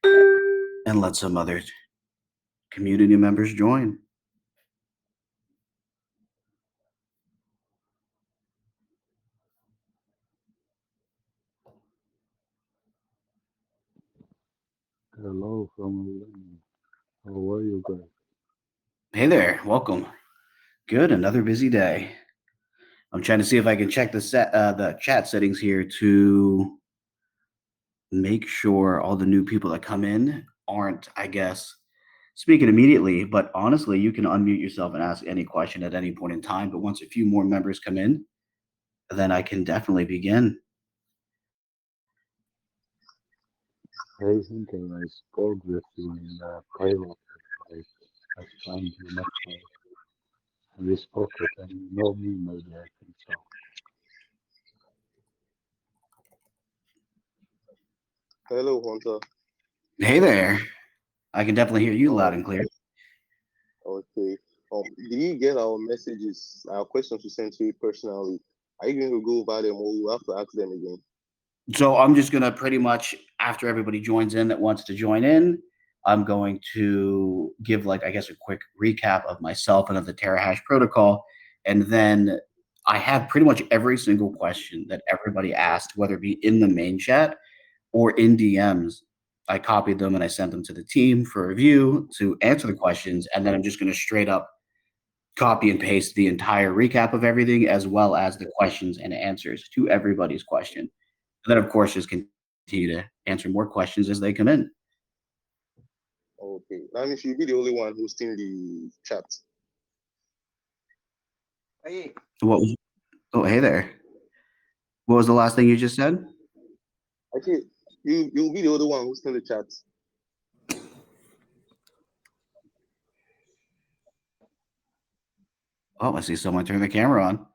and let some other community members join. Hello from London. How are you guys? Hey there, welcome. Good, another busy day. I'm trying to see if I can check the chat settings here to make sure all the new people that come in aren't, I guess, speaking immediately. But honestly, you can unmute yourself and ask any question at any point in time. But once a few more members come in, then I can definitely begin. Hey, Hunter, I spoke with you in private like last time you met me, and we spoke it, and you know me, maybe I think so. Hello, Hunter. Hey there. I can definitely hear you loud Um, and clear. okay. Did you get our messages, our questions we sent to you personally? Are you going to go over them or you have to ask them again? So I'm just gonna pretty much after everybody joins in that wants to join in, I'm going to give like I guess a quick recap of myself and of the TeraHash protocol, and then I have pretty much every single question that everybody asked, whether it be in the main chat or in DMs. I copied them and I sent them to the team for review to answer the questions, and then I'm just gonna straight up copy and paste the entire recap of everything as well as the questions and answers to everybody's question. And then, of course, just continue to answer more questions as they come in. Okay. That means you'll be the only one hosting the chat. Hey, What was? Oh, hey there. What was the last thing you just said? Okay. You'll be the only one hosting the chat. Oh, I see someone turn the camera on.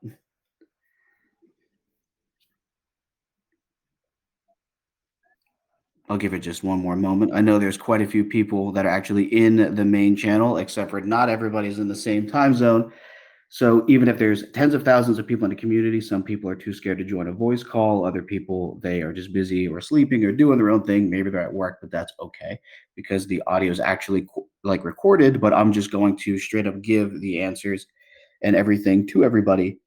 I'll give it just one more moment. I know there's quite a few people that are actually in the main channel, except for not everybody's in the same time zone. So even if there's tens of thousands of people in the community, some people are too scared to join a voice call. Other people, they are just busy or sleeping or doing their own thing. Maybe they're at work, but that's okay because the audio is actually like recorded. But I'm just going to straight up give the answers and everything to everybody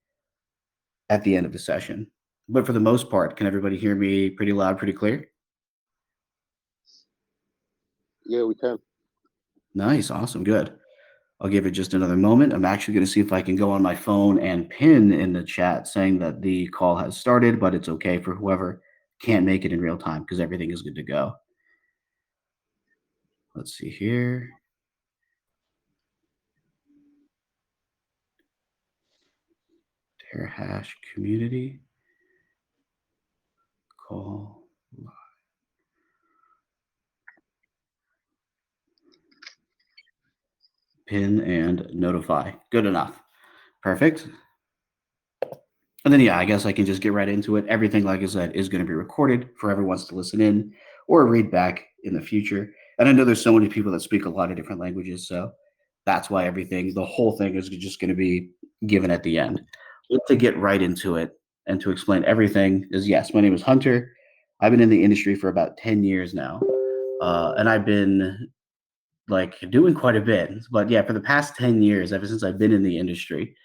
at the end of the session. But for the most part, can everybody hear me pretty loud, pretty clear? Yeah, we can. Nice, awesome, good. I'll give it just another moment. I'm actually going to see if I can go on my phone and pin in the chat saying that the call has started, but it's okay for whoever can't make it in real time because everything is good to go. Let's see here. TeraHash community call pin and notify. Good enough. Perfect. And then, yeah, I guess I can just get right into it. Everything, like I said, is going to be recorded for everyone to listen in or read back in the future. And I know there's so many people that speak a lot of different languages, so that's why the whole thing is just going to be given at the end. But to get right into it and to explain everything is yes, my name is Hunter. I've been in the industry for about 10 years now, and I've been like doing quite a bit. But yeah, for the past 10 years, ever since I've been in the industry,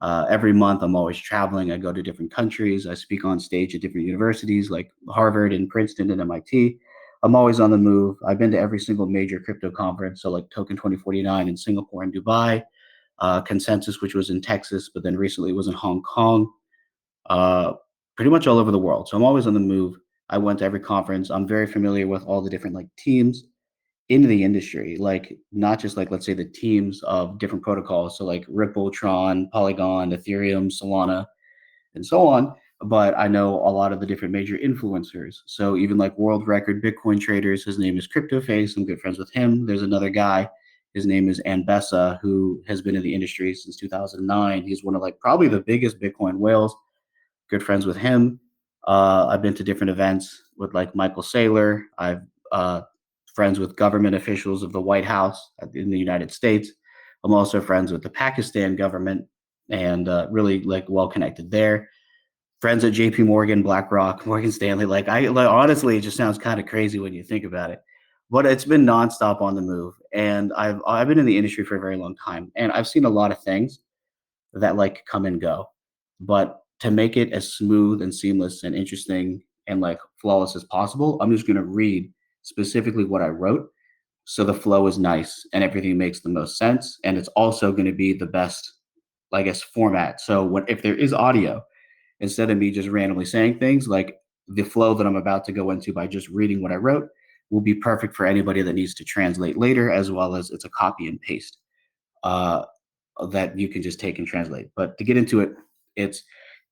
every month, I'm always traveling. I go to different countries. I speak on stage at different universities like Harvard and Princeton and MIT. I'm always on the move. I've been to every single major crypto conference, so like Token 2049 in Singapore and Dubai, Consensus, which was in Texas, but then recently was in Hong Kong, uh, pretty much all over the world. So I'm always on the move. I went to every conference. I'm very familiar with all the different like teams into the industry, like not just like let's say the teams of different protocols, so like Ripple, Tron, Polygon, Ethereum, Solana, and so on. But I know a lot of the different major influencers. So even like world record Bitcoin traders, his name is CryptoFace. I'm good friends with him. There's another guy, his name is Anbessa, who has been in the industry since 2009. He's one of like probably the biggest Bitcoin whales. Good friends with him. I've been to different events with like Michael Saylor. I've friends with government officials of the White House in the United States. I'm also friends with the Pakistan government and really like well connected there. Friends at JP Morgan, BlackRock, Morgan Stanley. Like honestly, it just sounds kind of crazy when you think about it. but it's been nonstop on the move. And I've been in the industry for a very long time, and I've seen a lot of things that like come and go. But to make it as smooth and seamless and interesting and like flawless as possible, I'm just gonna read specifically what I wrote so the flow is nice and everything makes the most sense. And it's also gonna be the best, I guess, format. So what if there is audio, instead of me just randomly saying things, like the flow that I'm about to go into by just reading what I wrote will be perfect for anybody that needs to translate later, as well as it's a copy and paste. Uh, that you can just take and translate. But to get into it, it's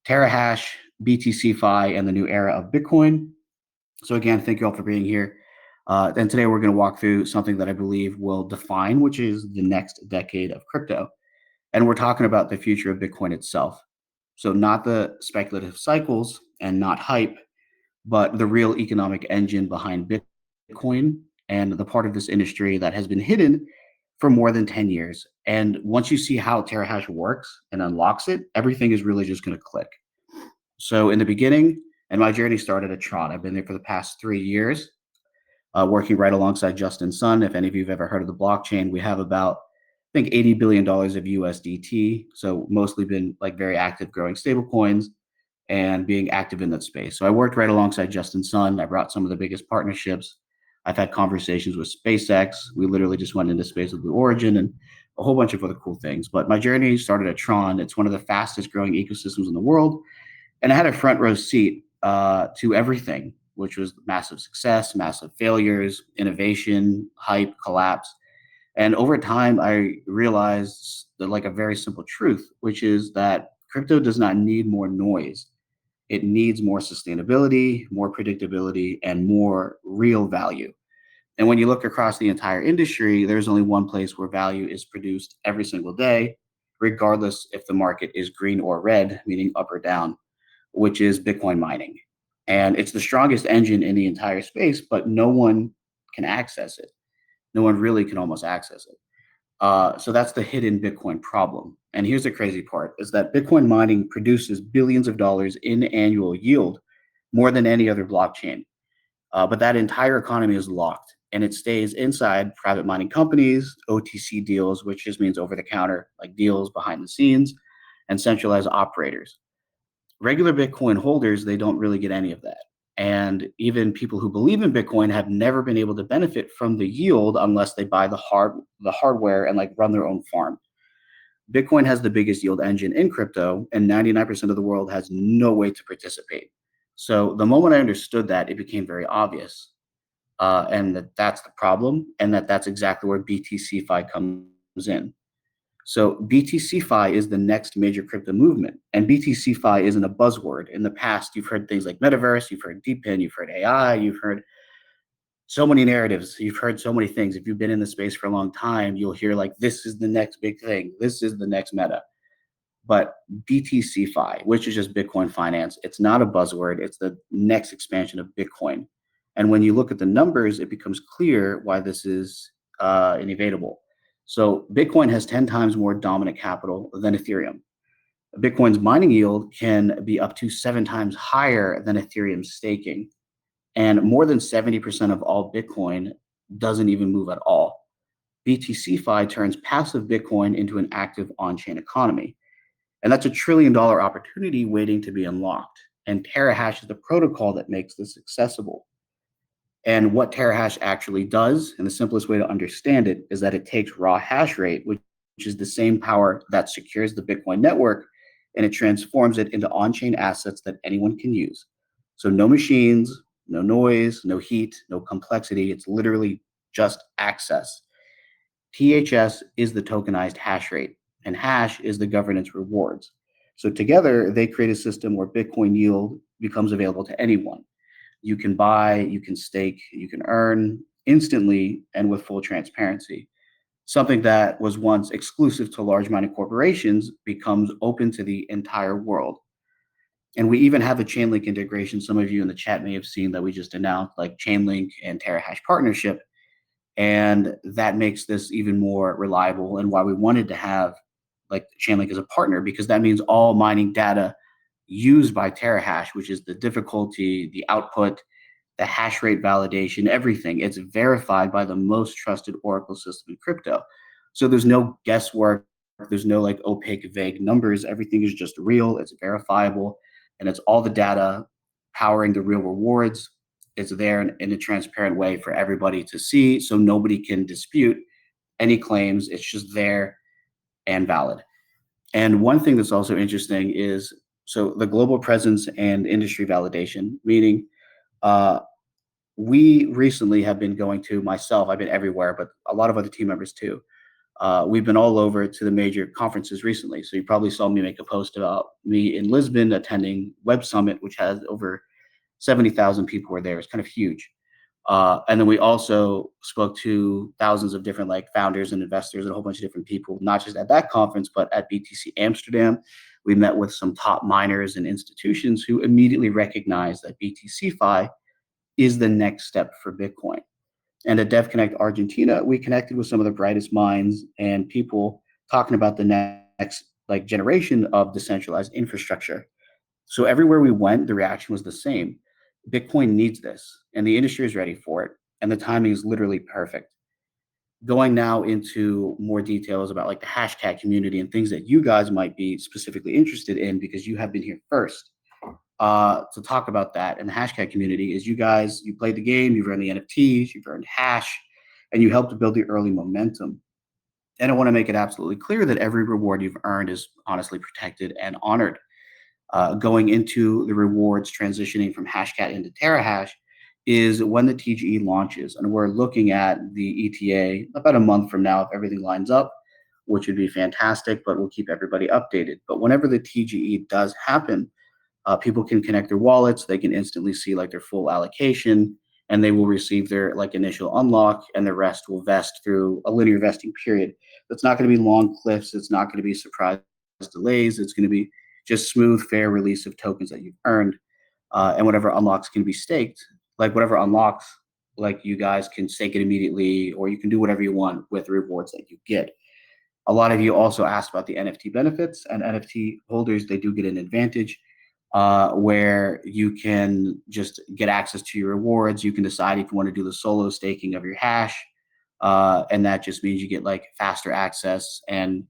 TeraHash, BTCFi, and the new era of Bitcoin. So again, thank you all for being here. And today we're going to walk through something that I believe will define, which is the next decade of crypto. And we're talking about the future of Bitcoin itself. So not the speculative cycles and not hype, but the real economic engine behind Bitcoin and the part of this industry that has been hidden for more than 10 years. And once you see how TeraHash works and unlocks it, everything is really just going to click. So in the beginning, and my journey started at Tron. I've been there for the past 3 years, working right alongside Justin Sun. If any of you have ever heard of the blockchain, we have about, I think, $80 billion of USDT. So mostly been like very active growing stable coins and being active in that space. So I worked right alongside Justin Sun. I brought some of the biggest partnerships. I've had conversations with SpaceX. We literally just went into space with Blue Origin and a whole bunch of other cool things. But my journey started at Tron. It's one of the fastest growing ecosystems in the world. And I had a front row seat to everything, which was massive success, massive failures, innovation, hype, collapse. And over time, I realized that, like, a very simple truth, which is that crypto does not need more noise. It needs more sustainability, more predictability, and more real value. And when you look across the entire industry, there's only one place where value is produced every single day, regardless if the market is green or red, meaning up or down, which is Bitcoin mining. And it's the strongest engine in the entire space, but no one can access it. No one really can almost access it. So that's the hidden Bitcoin problem. And here's the crazy part is that Bitcoin mining produces billions of dollars in annual yield, more than any other blockchain. But that entire economy is locked and it stays inside private mining companies, OTC deals, which just means over the counter, like deals behind the scenes, and centralized operators. Regular Bitcoin holders, they don't really get any of that. And even people who believe in Bitcoin have never been able to benefit from the yield unless they buy the hardware and like run their own farm. Bitcoin has the biggest yield engine in crypto, and 99% of the world has no way to participate. So the moment I understood that, it became very obvious, and that's the problem, and that's exactly where BTCFi comes in. So BTCFi is the next major crypto movement, and BTCFi isn't a buzzword. In the past, you've heard things like metaverse, you've heard DeepIn, you've heard AI, you've heard so many narratives, you've heard so many things. If you've been in the space for a long time, you'll hear like, this is the next big thing, this is the next meta. But BTCFi, which is just Bitcoin finance, it's not a buzzword, it's the next expansion of Bitcoin. And when you look at the numbers, it becomes clear why this is inevitable. So Bitcoin has 10 times more dominant capital than Ethereum. Bitcoin's mining yield can be up to 7 times higher than Ethereum's staking. And more than 70% of all Bitcoin doesn't even move at all. BTCFi turns passive Bitcoin into an active on-chain economy. And that's $1 trillion opportunity waiting to be unlocked. And TeraHash is the protocol that makes this accessible. And what TeraHash actually does, and the simplest way to understand it, is that it takes raw hash rate, which is the same power that secures the Bitcoin network, and it transforms it into on-chain assets that anyone can use. So no machines, no noise, no heat, no complexity. It's literally just access. THS is the tokenized hash rate, and hash is the governance rewards. So together, they create a system where Bitcoin yield becomes available to anyone. You can buy, you can stake, you can earn instantly and with full transparency. Something that was once exclusive to large mining corporations becomes open to the entire world. And we even have a Chainlink integration. Some of you in the chat may have seen that we just announced, like Chainlink and TeraHash partnership. And that makes this even more reliable, and why we wanted to have like Chainlink as a partner, because that means all mining data used by TeraHash, which is the difficulty, the output, the hash rate validation, everything. It's verified by the most trusted Oracle system in crypto. So there's no guesswork. There's no like opaque, vague numbers. Everything is just real. It's verifiable, and it's all the data powering the real rewards. It's there in a transparent way for everybody to see, so nobody can dispute any claims. It's just there and valid. And one thing that's also interesting is so the global presence and industry validation, meaning uh, we recently have been going to myself, I've been everywhere, but a lot of other team members too. We've been all over to the major conferences recently. So you probably saw me make a post about me in Lisbon attending Web Summit, which has over 70,000 people were there. It's kind of huge. And then we also spoke to thousands of different like founders and investors and a whole bunch of different people, not just at that conference, but at BTC Amsterdam. We met with some top miners and institutions who immediately recognized that BTCFi is the next step for Bitcoin. And at DevConnect Argentina, we connected with some of the brightest minds and people talking about the next like generation of decentralized infrastructure. So everywhere we went, the reaction was the same. Bitcoin needs this, and the industry is ready for it, and the timing is literally perfect. Going now into more details about like the Hashcat community and things that you guys might be specifically interested in because you have been here first to talk about that. And the Hashcat community is you guys, you played the game, you've earned the NFTs, you've earned hash, and you helped to build the early momentum. And I want to make it absolutely clear that every reward you've earned is honestly protected and honored. Going into the rewards transitioning from Hashcat into TeraHash is when the TGE launches. And we're looking at the ETA about a month from now if everything lines up, which would be fantastic, but we'll keep everybody updated. But whenever the TGE does happen, people can connect their wallets, they can instantly see like their full allocation, and they will receive their like initial unlock, and the rest will vest through a linear vesting period. That's not going to be long cliffs. It's not going to be surprise delays. It's going to be just smooth, fair release of tokens that you've earned, and whatever unlocks can be staked. Like whatever unlocks, like you guys can stake it immediately, or you can do whatever you want with the rewards that you get. A lot of you also asked about the NFT benefits, and NFT holders, they do get an advantage where you can just get access to your rewards. You can decide if you want to do the solo staking of your hash, and that just means you get like faster access and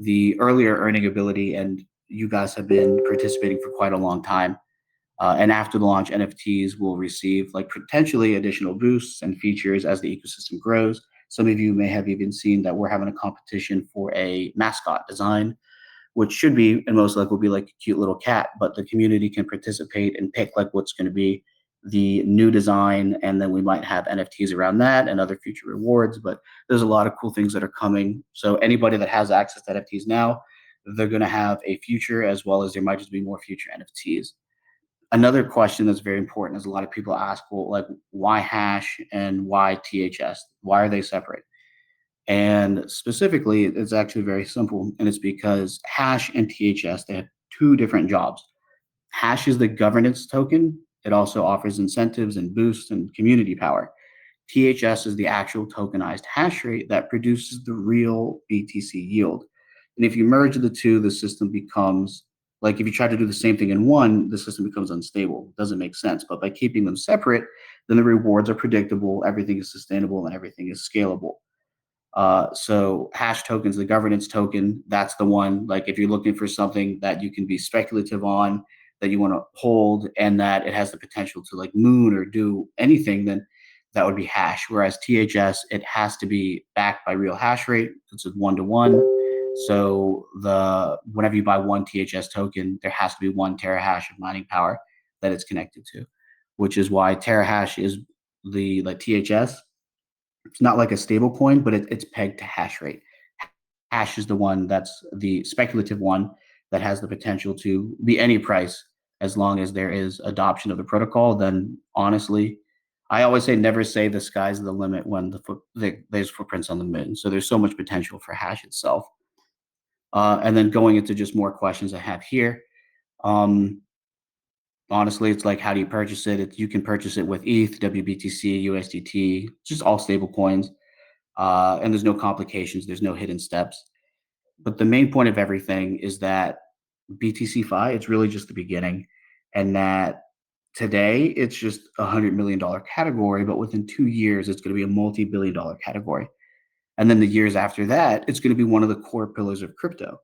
the earlier earning ability. And you guys have been participating for quite a long time. And after the launch, NFTs will receive like potentially additional boosts and features as the ecosystem grows. Some of you may have even seen that we're having a competition for a mascot design, which should be and most likely will be like a cute little cat, but the community can participate and pick like what's going to be the new design. And then we might have NFTs around that and other future rewards, but there's a lot of cool things that are coming. So anybody that has access to NFTs now, they're going to have a future, as well as there might just be more future NFTs. Another question that's very important is a lot of people ask, well, like why hash and why THS? Why are they separate? And specifically, it's actually very simple, and it's because hash and THS, they have two different jobs. Hash is the governance token. It also offers incentives and boosts and community power. THS is the actual tokenized hash rate that produces the real BTC yield. And if you merge the two, the system becomes like if you try to do the same thing in one, the system becomes unstable. It doesn't make sense. But by keeping them separate, then the rewards are predictable, everything is sustainable, and everything is scalable. So hash tokens, the governance token, that's the one. Like if you're looking for something that you can be speculative on, that you want to hold, and that it has the potential to like moon or do anything, then that would be hash. Whereas THS, it has to be backed by real hash rate. It's a 1-to-1. So the whenever you buy one THS token, there has to be 1 terahash of mining power that it's connected to, which is why terahash is the like THS. It's not like a stable coin, but it's pegged to hash rate. Hash is the one that's the speculative one that has the potential to be any price as long as there is adoption of the protocol. Then honestly, I always say never say the sky's the limit when there's footprints on the moon. So there's so much potential for hash itself. And then going into just more questions I have here. Um, Honestly, it's like, how do you purchase it? You can purchase it with ETH, WBTC, USDT, just all stable coins. And there's no complications. There's no hidden steps. But the main point of everything is that BTC Fi, it's really just the beginning, and that Today, it's just $100 million category, but within 2 years, it's going to be a multi-billion-dollar category. And then the years after that, it's going to be one of the core pillars of crypto.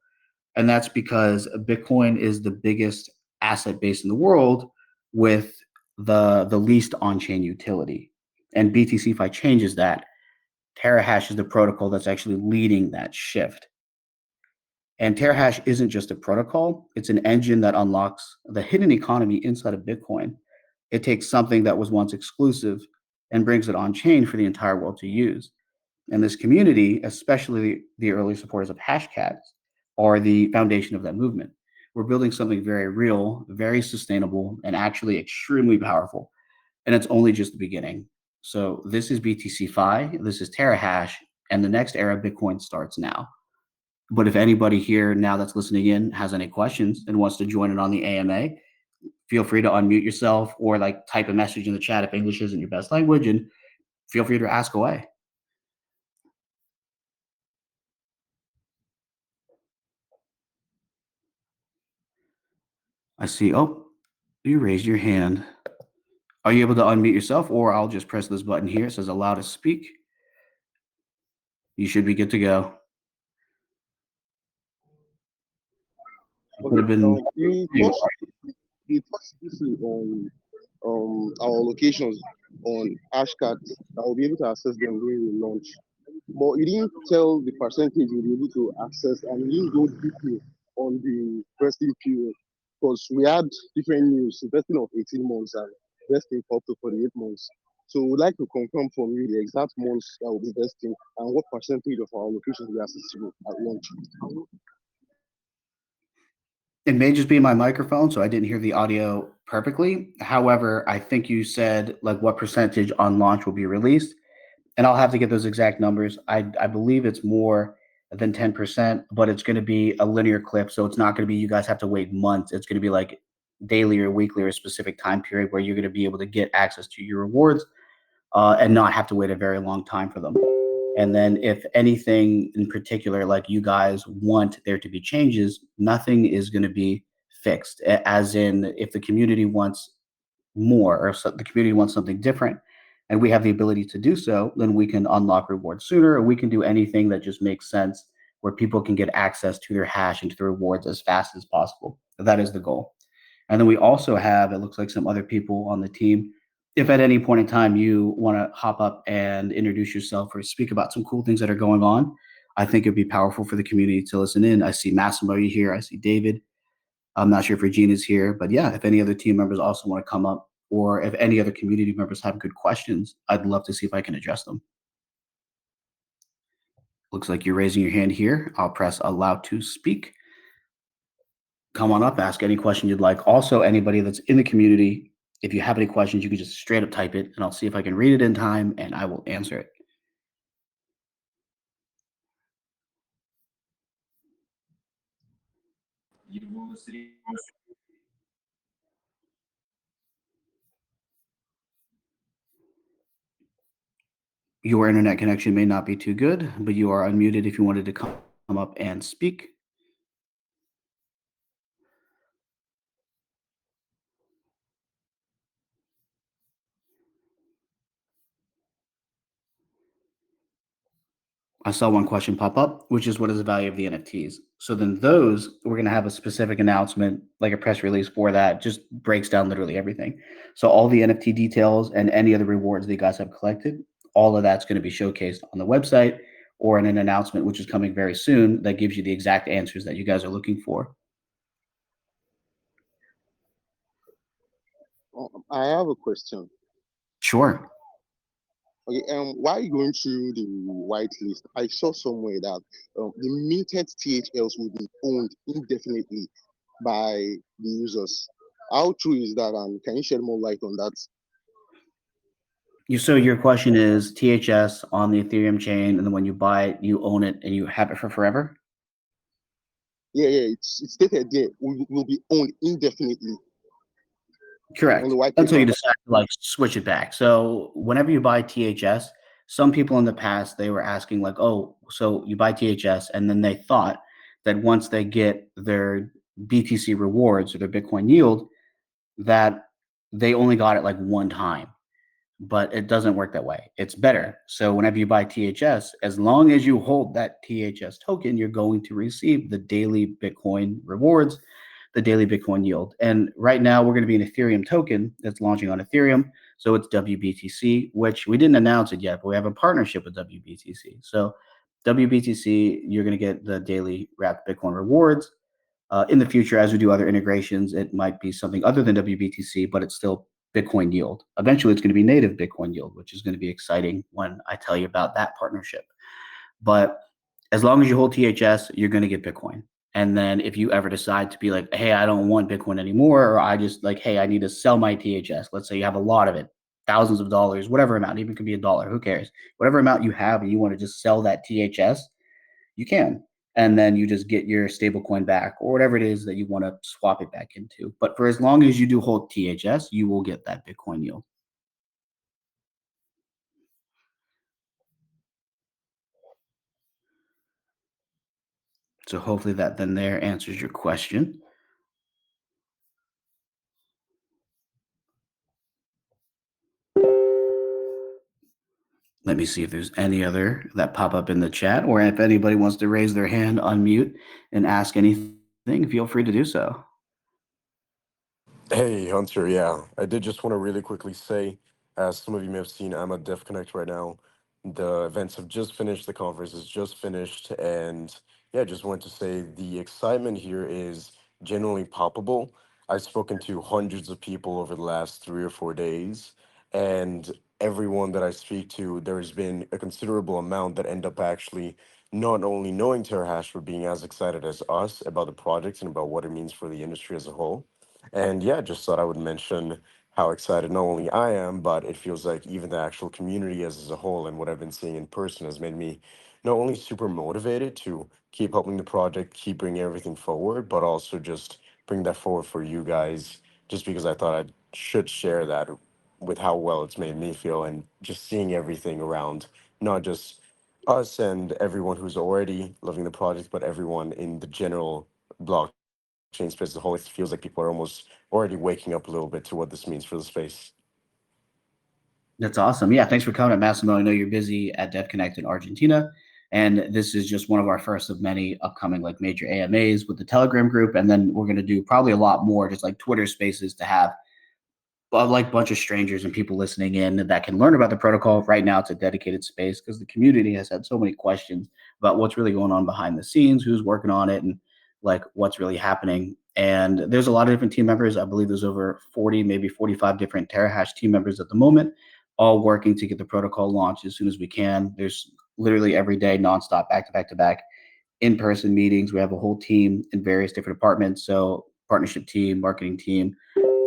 And that's because Bitcoin is the biggest asset base in the world with the least on-chain utility. And BTCFi changes that. TeraHash is the protocol that's actually leading that shift. And TeraHash isn't just a protocol, it's an engine that unlocks the hidden economy inside of Bitcoin. It takes something that was once exclusive and brings it on chain for the entire world to use. And this community, especially the early supporters of Hashcat, are the foundation of that movement. We're building something very real, very sustainable, and actually extremely powerful. And it's only just the beginning. So this is BTC this is TeraHash, and the next era of Bitcoin starts now. But if anybody here now that's listening in has any questions and wants to join in on the AMA, feel free to unmute yourself or like type a message in the chat if English isn't your best language, and feel free to ask away. I see. Oh, you raised your hand. Are you able to unmute yourself, or I'll just press this button here. It says allow to speak. You should be good to go. Okay. You touched briefly on our locations on Hashcards. I will be able to access them during the launch. But you didn't tell the percentage you'll be able to access, and you didn't go deeply on the vesting period because we had different news, vesting of 18 months and vesting for up to 48 months. So we'd like to confirm from you the exact months that will be vesting and what percentage of our locations will be accessible at launch. It may just be my microphone, so I didn't hear the audio perfectly. However, I think you said like what percentage on launch will be released, and I'll have to get those exact numbers. I believe it's more than 10%, but it's going to be a linear clip, so it's not going to be you guys have to wait months. It's going to be like daily or weekly or a specific time period where you're going to be able to get access to your rewards and not have to wait a very long time for them. And then if anything in particular, like you guys want there to be changes, nothing is going to be fixed. As in, if the community wants more or so the community wants something different and we have the ability to do so, then we can unlock rewards sooner, or we can do anything that just makes sense where people can get access to their hash and to the rewards as fast as possible. That is the goal. And then we also have, it looks like some other people on the team. If at any point in time you want to hop up and introduce yourself or speak about some cool things that are going on, I think it'd be powerful for the community to listen in. I see Massimo here. I see David. I'm not sure if Regina's here, but yeah, if any other team members also want to come up, or if any other community members have good questions, I'd love to see if I can address them. Looks like you're raising your hand here. I'll press allow to speak. Come on up, ask any question you'd like. Also, anybody that's in the community, if you have any questions, you can just straight up type it and I'll see if I can read it in time and I will answer it. Your internet connection may not be too good, but you are unmuted if you wanted to come up and speak. I saw one question pop up, which is what is the value of the NFTs? So then those, we're going to have a specific announcement, like a press release for that, just breaks down literally everything. So all the NFT details and any other rewards that you guys have collected, all of that's going to be showcased on the website or in an announcement, which is coming very soon, that gives you the exact answers that you guys are looking for. I have a question. Sure. Okay, why are you going through the whitelist? I saw somewhere that the minted THLs will be owned indefinitely by the users. How true is that, and can you shed more light on that? So your question is THS on the Ethereum chain, and then when you buy it, you own it and you have it for forever? Yeah, it's stated there will be owned indefinitely. Correct. Until you decide to like switch it back. So whenever you buy THS, some people in the past, they were asking like, oh, so you buy THS, and then they thought that once they get their BTC rewards or their Bitcoin yield, that they only got it like one time, but it doesn't work that way. It's better. So whenever you buy THS, as long as you hold that THS token, you're going to receive the daily Bitcoin rewards, the daily Bitcoin yield. And right now we're going to be an Ethereum token that's launching on Ethereum. So it's WBTC, which we didn't announce it yet, but we have a partnership with WBTC. So WBTC, you're going to get the daily wrapped Bitcoin rewards. In the future, as we do other integrations, it might be something other than WBTC, but it's still Bitcoin yield. Eventually, it's going to be native Bitcoin yield, which is going to be exciting when I tell you about that partnership. But as long as you hold THS, you're going to get Bitcoin. And then if you ever decide to be like, hey, I don't want Bitcoin anymore, or I just like, hey, I need to sell my THS. Let's say you have a lot of it, thousands of dollars, whatever amount, even could be $1, who cares? Whatever amount you have and you want to just sell that THS, you can. And then you just get your stable coin back or whatever it is that you want to swap it back into. But for as long as you do hold THS, you will get that Bitcoin yield. So hopefully that then there answers your question. Let me see if there's any other that pop up in the chat, or if anybody wants to raise their hand, unmute, and ask anything, feel free to do so. Hey, Hunter. Yeah, I did just want to really quickly say, as some of you may have seen, I'm at DEF Connect right now. The events have just finished, the conference is just finished, and yeah, just wanted to say the excitement here is genuinely palpable. I've spoken to hundreds of people over the last 3 or 4 days, and everyone that I speak to, there's been a considerable amount that end up actually not only knowing TeraHash, but being as excited as us about the project and about what it means for the industry as a whole. And yeah, just thought I would mention how excited not only I am, but it feels like even the actual community as a whole and what I've been seeing in person has made me not only super motivated to keep helping the project, keep bringing everything forward, but also just bring that forward for you guys, just because I thought I should share that with how well it's made me feel and just seeing everything around, not just us and everyone who's already loving the project, but everyone in the general blockchain space as a whole. It feels like people are almost already waking up a little bit to what this means for the space. That's awesome. Yeah, thanks for coming, Massimo. I know you're busy at Dev Connect in Argentina, and this is just one of our first of many upcoming like major AMAs with the Telegram group, and then we're going to do probably a lot more, just like Twitter Spaces, to have like bunch of strangers and people listening in that can learn about the protocol. Right now it's a dedicated space because the community has had so many questions about what's really going on behind the scenes, who's working on it, and like what's really happening. And there's a lot of different team members. I believe there's over 40, maybe 45 different TeraHash team members at the moment, all working to get the protocol launched as soon as we can. There's literally every day nonstop, back to back to back, in-person meetings. We have a whole team in various different departments. So partnership team, marketing team,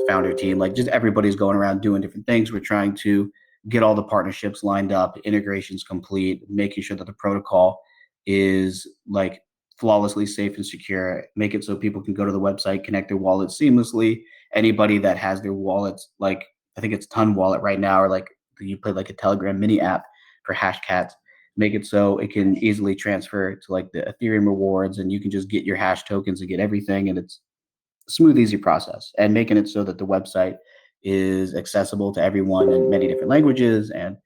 founder team, like just everybody's going around doing different things. We're trying to get all the partnerships lined up, integrations complete, making sure that the protocol is like flawlessly safe and secure, make it so people can go to the website, connect their wallets seamlessly. Anybody that has their wallets, like I think it's Ton Wallet right now, or like you play like a Telegram mini app for Hashcats, make it so it can easily transfer to like the Ethereum rewards, and you can just get your hash tokens and get everything, and it's smooth, easy process, and making it so that the website is accessible to everyone in many different languages, and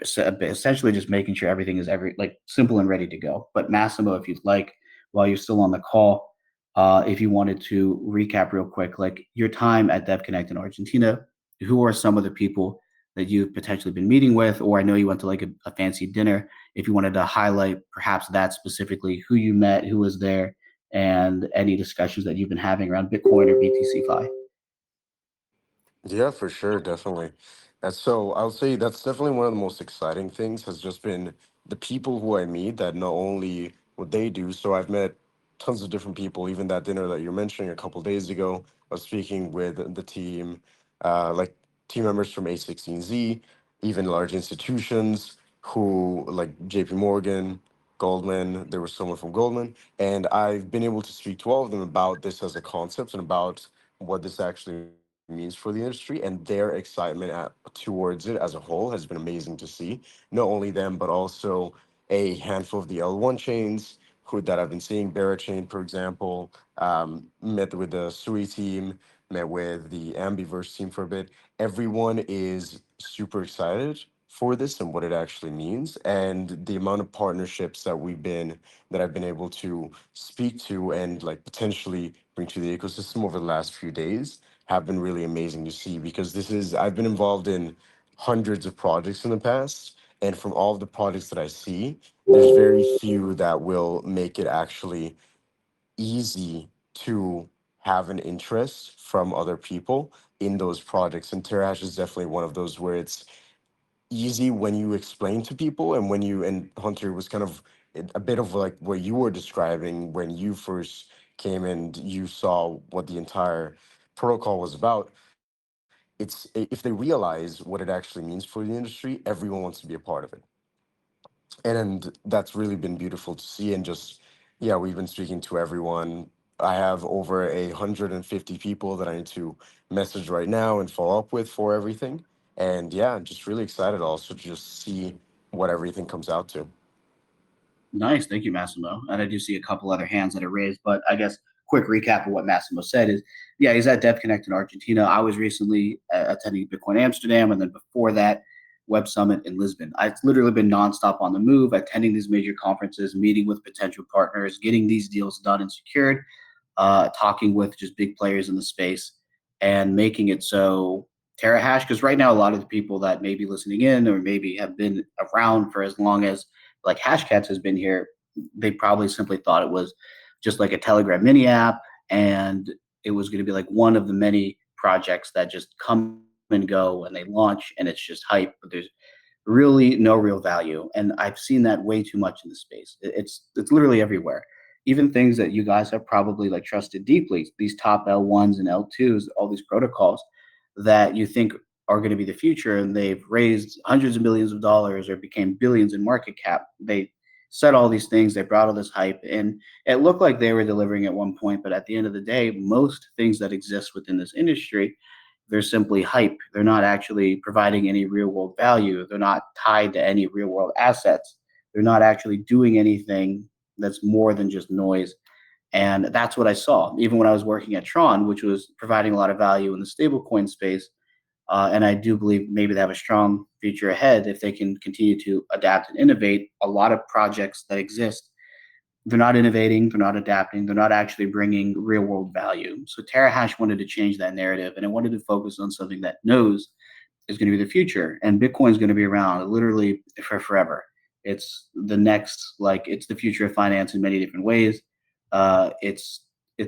essentially just making sure everything is every like simple and ready to go. But Massimo, if you'd like, while you're still on the call, if you wanted to recap real quick, like your time at DevConnect in Argentina, who are some of the people that you've potentially been meeting with, or I know you went to like a fancy dinner. If you wanted to highlight perhaps that specifically, who you met, who was there, and any discussions that you've been having around Bitcoin or BTCFi. Yeah, for sure, definitely. And so I'll say that's definitely one of the most exciting things has just been the people who I meet that not only what they do. So I've met tons of different people, even that dinner that you're mentioning a couple days ago. I was speaking with the team, like team members from A16Z, even large institutions who like JP Morgan, Goldman, there was someone from Goldman. And I've been able to speak to all of them about this as a concept and about what this actually means for the industry, and their excitement towards it as a whole has been amazing to see. Not only them, but also a handful of the L1 chains who that I've been seeing, Chain, for example, met with the Sui team, met with the Ambiverse team for a bit. Everyone is super excited for this and what it actually means, and the amount of partnerships that I've been able to speak to and like potentially bring to the ecosystem over the last few days have been really amazing to see, because I've been involved in hundreds of projects in the past, and from all of the projects that I see, there's very few that will make it actually easy to have an interest from other people in those projects. And TeraHash is definitely one of those where it's easy when you explain to people, and when you and Hunter was kind of a bit of like what you were describing when you first came and you saw what the entire protocol was about. It's if they realize what it actually means for the industry, everyone wants to be a part of it, and that's really been beautiful to see. And just, yeah, we've been speaking to everyone. I have over 150 people that I need to message right now and follow up with for everything. And yeah, I'm just really excited also to just see what everything comes out to. Nice. Thank you, Massimo. And I do see a couple other hands that are raised, but I guess quick recap of what Massimo said is, yeah, he's at DevConnect in Argentina. I was recently attending Bitcoin Amsterdam, and then before that, Web Summit in Lisbon. I've literally been nonstop on the move, attending these major conferences, meeting with potential partners, getting these deals done and secured, talking with just big players in the space, and making it so TeraHash, because right now a lot of the people that may be listening in or maybe have been around for as long as like Hashcats has been here, they probably simply thought it was just like a Telegram mini app, and it was going to be like one of the many projects that just come and go and they launch and it's just hype, but there's really no real value. And I've seen that way too much in the space. It's literally everywhere. Even things that you guys have probably like trusted deeply, these top L1s and L2s, all these protocols that you think are going to be the future, and they've raised hundreds of millions of dollars or became billions in market cap. They said all these things, they brought all this hype, and it looked like they were delivering at one point, but at the end of the day, most things that exist within this industry, they're simply hype. They're not actually providing any real world value. They're not tied to any real world assets. They're not actually doing anything that's more than just noise. And that's what I saw, even when I was working at Tron, which was providing a lot of value in the stablecoin space. And I do believe maybe they have a strong future ahead if they can continue to adapt and innovate. A lot of projects that exist, they're not innovating, they're not adapting, they're not actually bringing real world value. So TeraHash wanted to change that narrative, and it wanted to focus on something that knows is going to be the future, and Bitcoin is going to be around literally for forever. It's the next, like it's the future of finance in many different ways. It's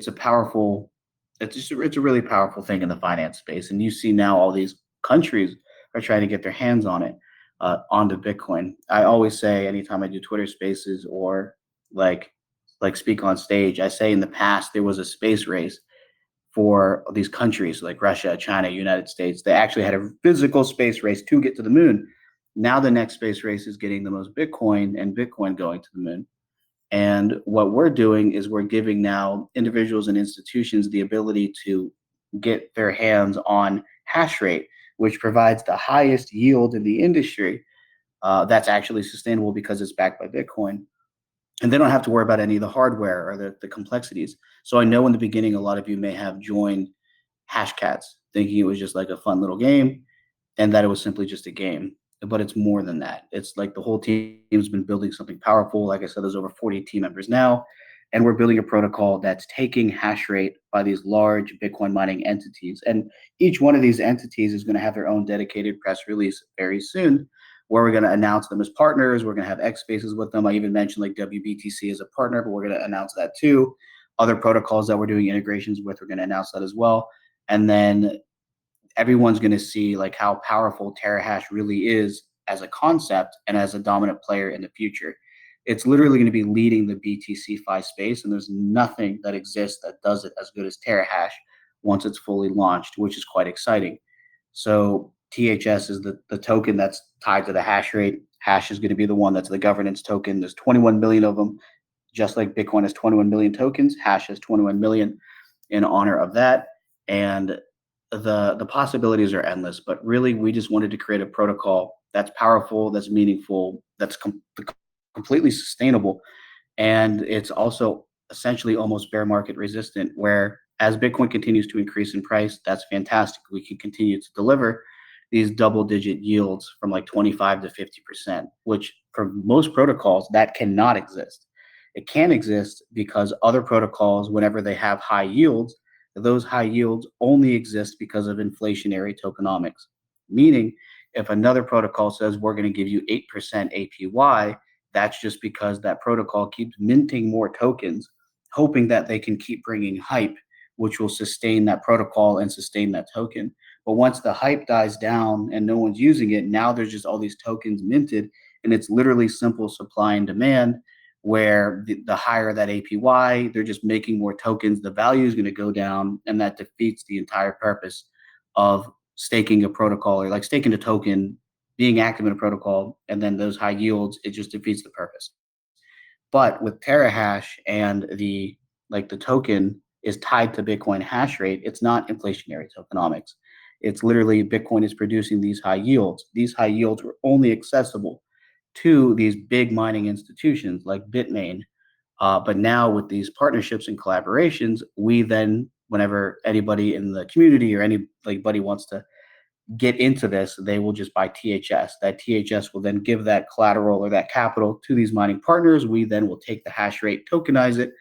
a powerful, it's a really powerful thing in the finance space, and you see now all these countries are trying to get their hands on it, onto Bitcoin. I always say anytime I do Twitter Spaces or like speak on stage, I say in the past there was a space race for these countries like Russia, China, United States. They actually had a physical space race to get to the moon. Now the next space race is getting the most Bitcoin and Bitcoin going to the moon. And what we're doing is we're giving now individuals and institutions the ability to get their hands on Hashrate, which provides the highest yield in the industry, that's actually sustainable because it's backed by Bitcoin. And they don't have to worry about any of the hardware or the complexities. So I know in the beginning, a lot of you may have joined Hashcats thinking it was just like a fun little game and that it was simply just a game. But it's more than that. It's like the whole team's been building something powerful. Like I said, there's over 40 team members now, and we're building a protocol that's taking hash rate by these large Bitcoin mining entities. And each one of these entities is going to have their own dedicated press release very soon, where we're going to announce them as partners. We're going to have X spaces with them. I even mentioned like WBTC as a partner, but we're going to announce that too. Other protocols that we're doing integrations with, we're going to announce that as well. And then everyone's going to see like how powerful TeraHash really is as a concept and as a dominant player in the future. It's literally going to be leading the BTCFi space, and there's nothing that exists that does it as good as TeraHash once it's fully launched, which is quite exciting. So THS is the token that's tied to the hash rate. Hash is going to be the one that's the governance token. There's 21 million of them, just like Bitcoin has 21 million tokens. Hash has 21 million in honor of that. And the possibilities are endless, but really we just wanted to create a protocol that's powerful, that's meaningful, that's completely sustainable, and it's also essentially almost bear market resistant, where as Bitcoin continues to increase in price, that's fantastic. We can continue to deliver these double digit yields from like 25 to 50%, which for most protocols, that cannot exist. It can exist because other protocols, whenever they have high yields, those high yields only exist because of inflationary tokenomics. Meaning, if another protocol says we're going to give you 8% APY, that's just because that protocol keeps minting more tokens, hoping that they can keep bringing hype, which will sustain that protocol and sustain that token. But once the hype dies down and no one's using it, now there's just all these tokens minted, and it's literally simple supply and demand. Where the higher that APY, they're just making more tokens. The value is going to go down, and that defeats the entire purpose of staking a protocol, or like staking a token, being active in a protocol, and then those high yields. It just defeats the purpose. But with TeraHash and the token is tied to Bitcoin hash rate, it's not inflationary tokenomics. It's literally Bitcoin is producing these high yields. These high yields were only accessible to these big mining institutions like Bitmain. But now with these partnerships and collaborations, we then, whenever anybody in the community or anybody wants to get into this, they will just buy THS. That THS will then give that collateral or that capital to these mining partners. We then will take the hash rate, tokenize it,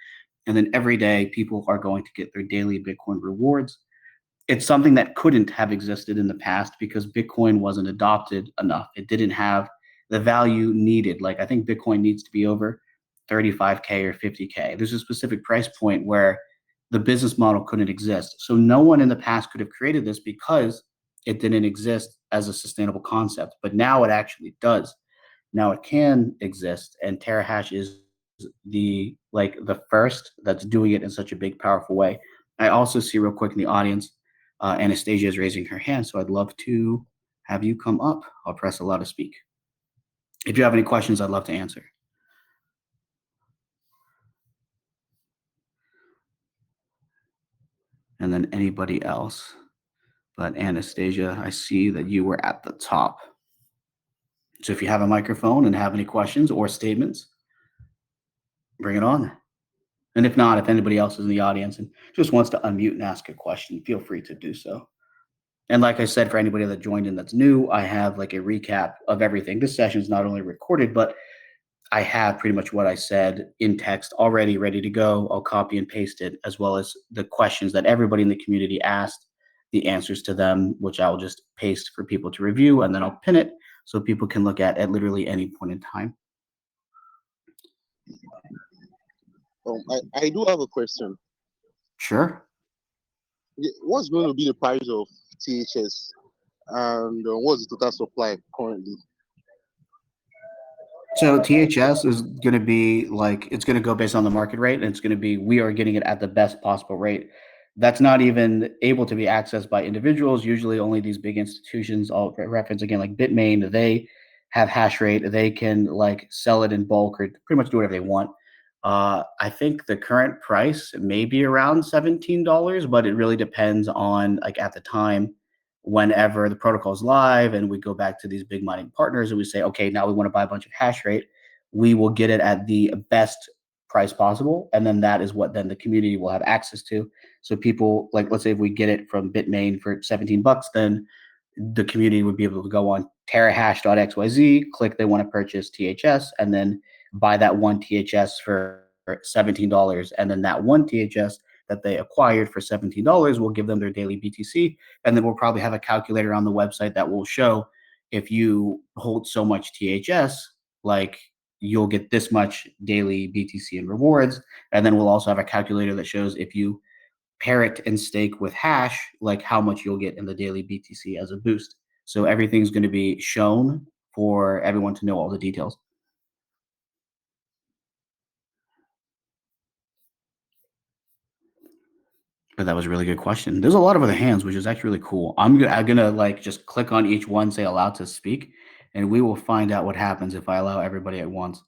and then every day people are going to get their daily Bitcoin rewards. It's something that couldn't have existed in the past because Bitcoin wasn't adopted enough. It didn't have the value needed. Like I think Bitcoin needs to be over 35K or 50K. There's a specific price point where the business model couldn't exist. So no one in the past could have created this because it didn't exist as a sustainable concept. But now it actually does. Now it can exist, and TeraHash is the first that's doing it in such a big, powerful way. I also see real quick in the audience, Anastasia is raising her hand, so I'd love to have you come up. I'll press allow to speak. If you have any questions, I'd love to answer. And then anybody else. But Anastasia, I see that you were at the top. So if you have a microphone and have any questions or statements, bring it on. And if not, if anybody else is in the audience and just wants to unmute and ask a question, feel free to do so. And like I said, for anybody that joined in that's new, I have like a recap of everything. This session is not only recorded, but I have pretty much what I said in text already ready to go. I'll copy and paste it, as well as the questions that everybody in the community asked, the answers to them, which I'll just paste for people to review, and then I'll pin it so people can look at literally any point in time. I do have a question. Sure. What's going to be the price of THS, and what's the total supply currently? So THS is going to be like, it's going to go based on the market rate, and it's going to be, we are getting it at the best possible rate. That's not even able to be accessed by individuals. Usually only these big institutions, I'll reference again, like Bitmain, they have hash rate. They can like sell it in bulk or pretty much do whatever they want. I think the current price may be around $17, but it really depends on like at the time, whenever the protocol is live and we go back to these big mining partners and we say, okay, now we want to buy a bunch of hash rate, we will get it at the best price possible. And then that is what then the community will have access to. So people, like, let's say if we get it from Bitmain for $17, then the community would be able to go on terahash.xyz, click they want to purchase THS, and then buy that one THS for $17. And then that one THS that they acquired for $17 will give them their daily BTC. And then we'll probably have a calculator on the website that will show if you hold so much THS, like you'll get this much daily BTC and rewards. And then we'll also have a calculator that shows if you pair it and stake with hash, like how much you'll get in the daily BTC as a boost. So everything's going to be shown for everyone to know all the details. But that was a really good question. There's a lot of other hands, which is actually really cool. I'm gonna like just click on each one, say allowed to speak, and we will find out what happens if I allow everybody at once.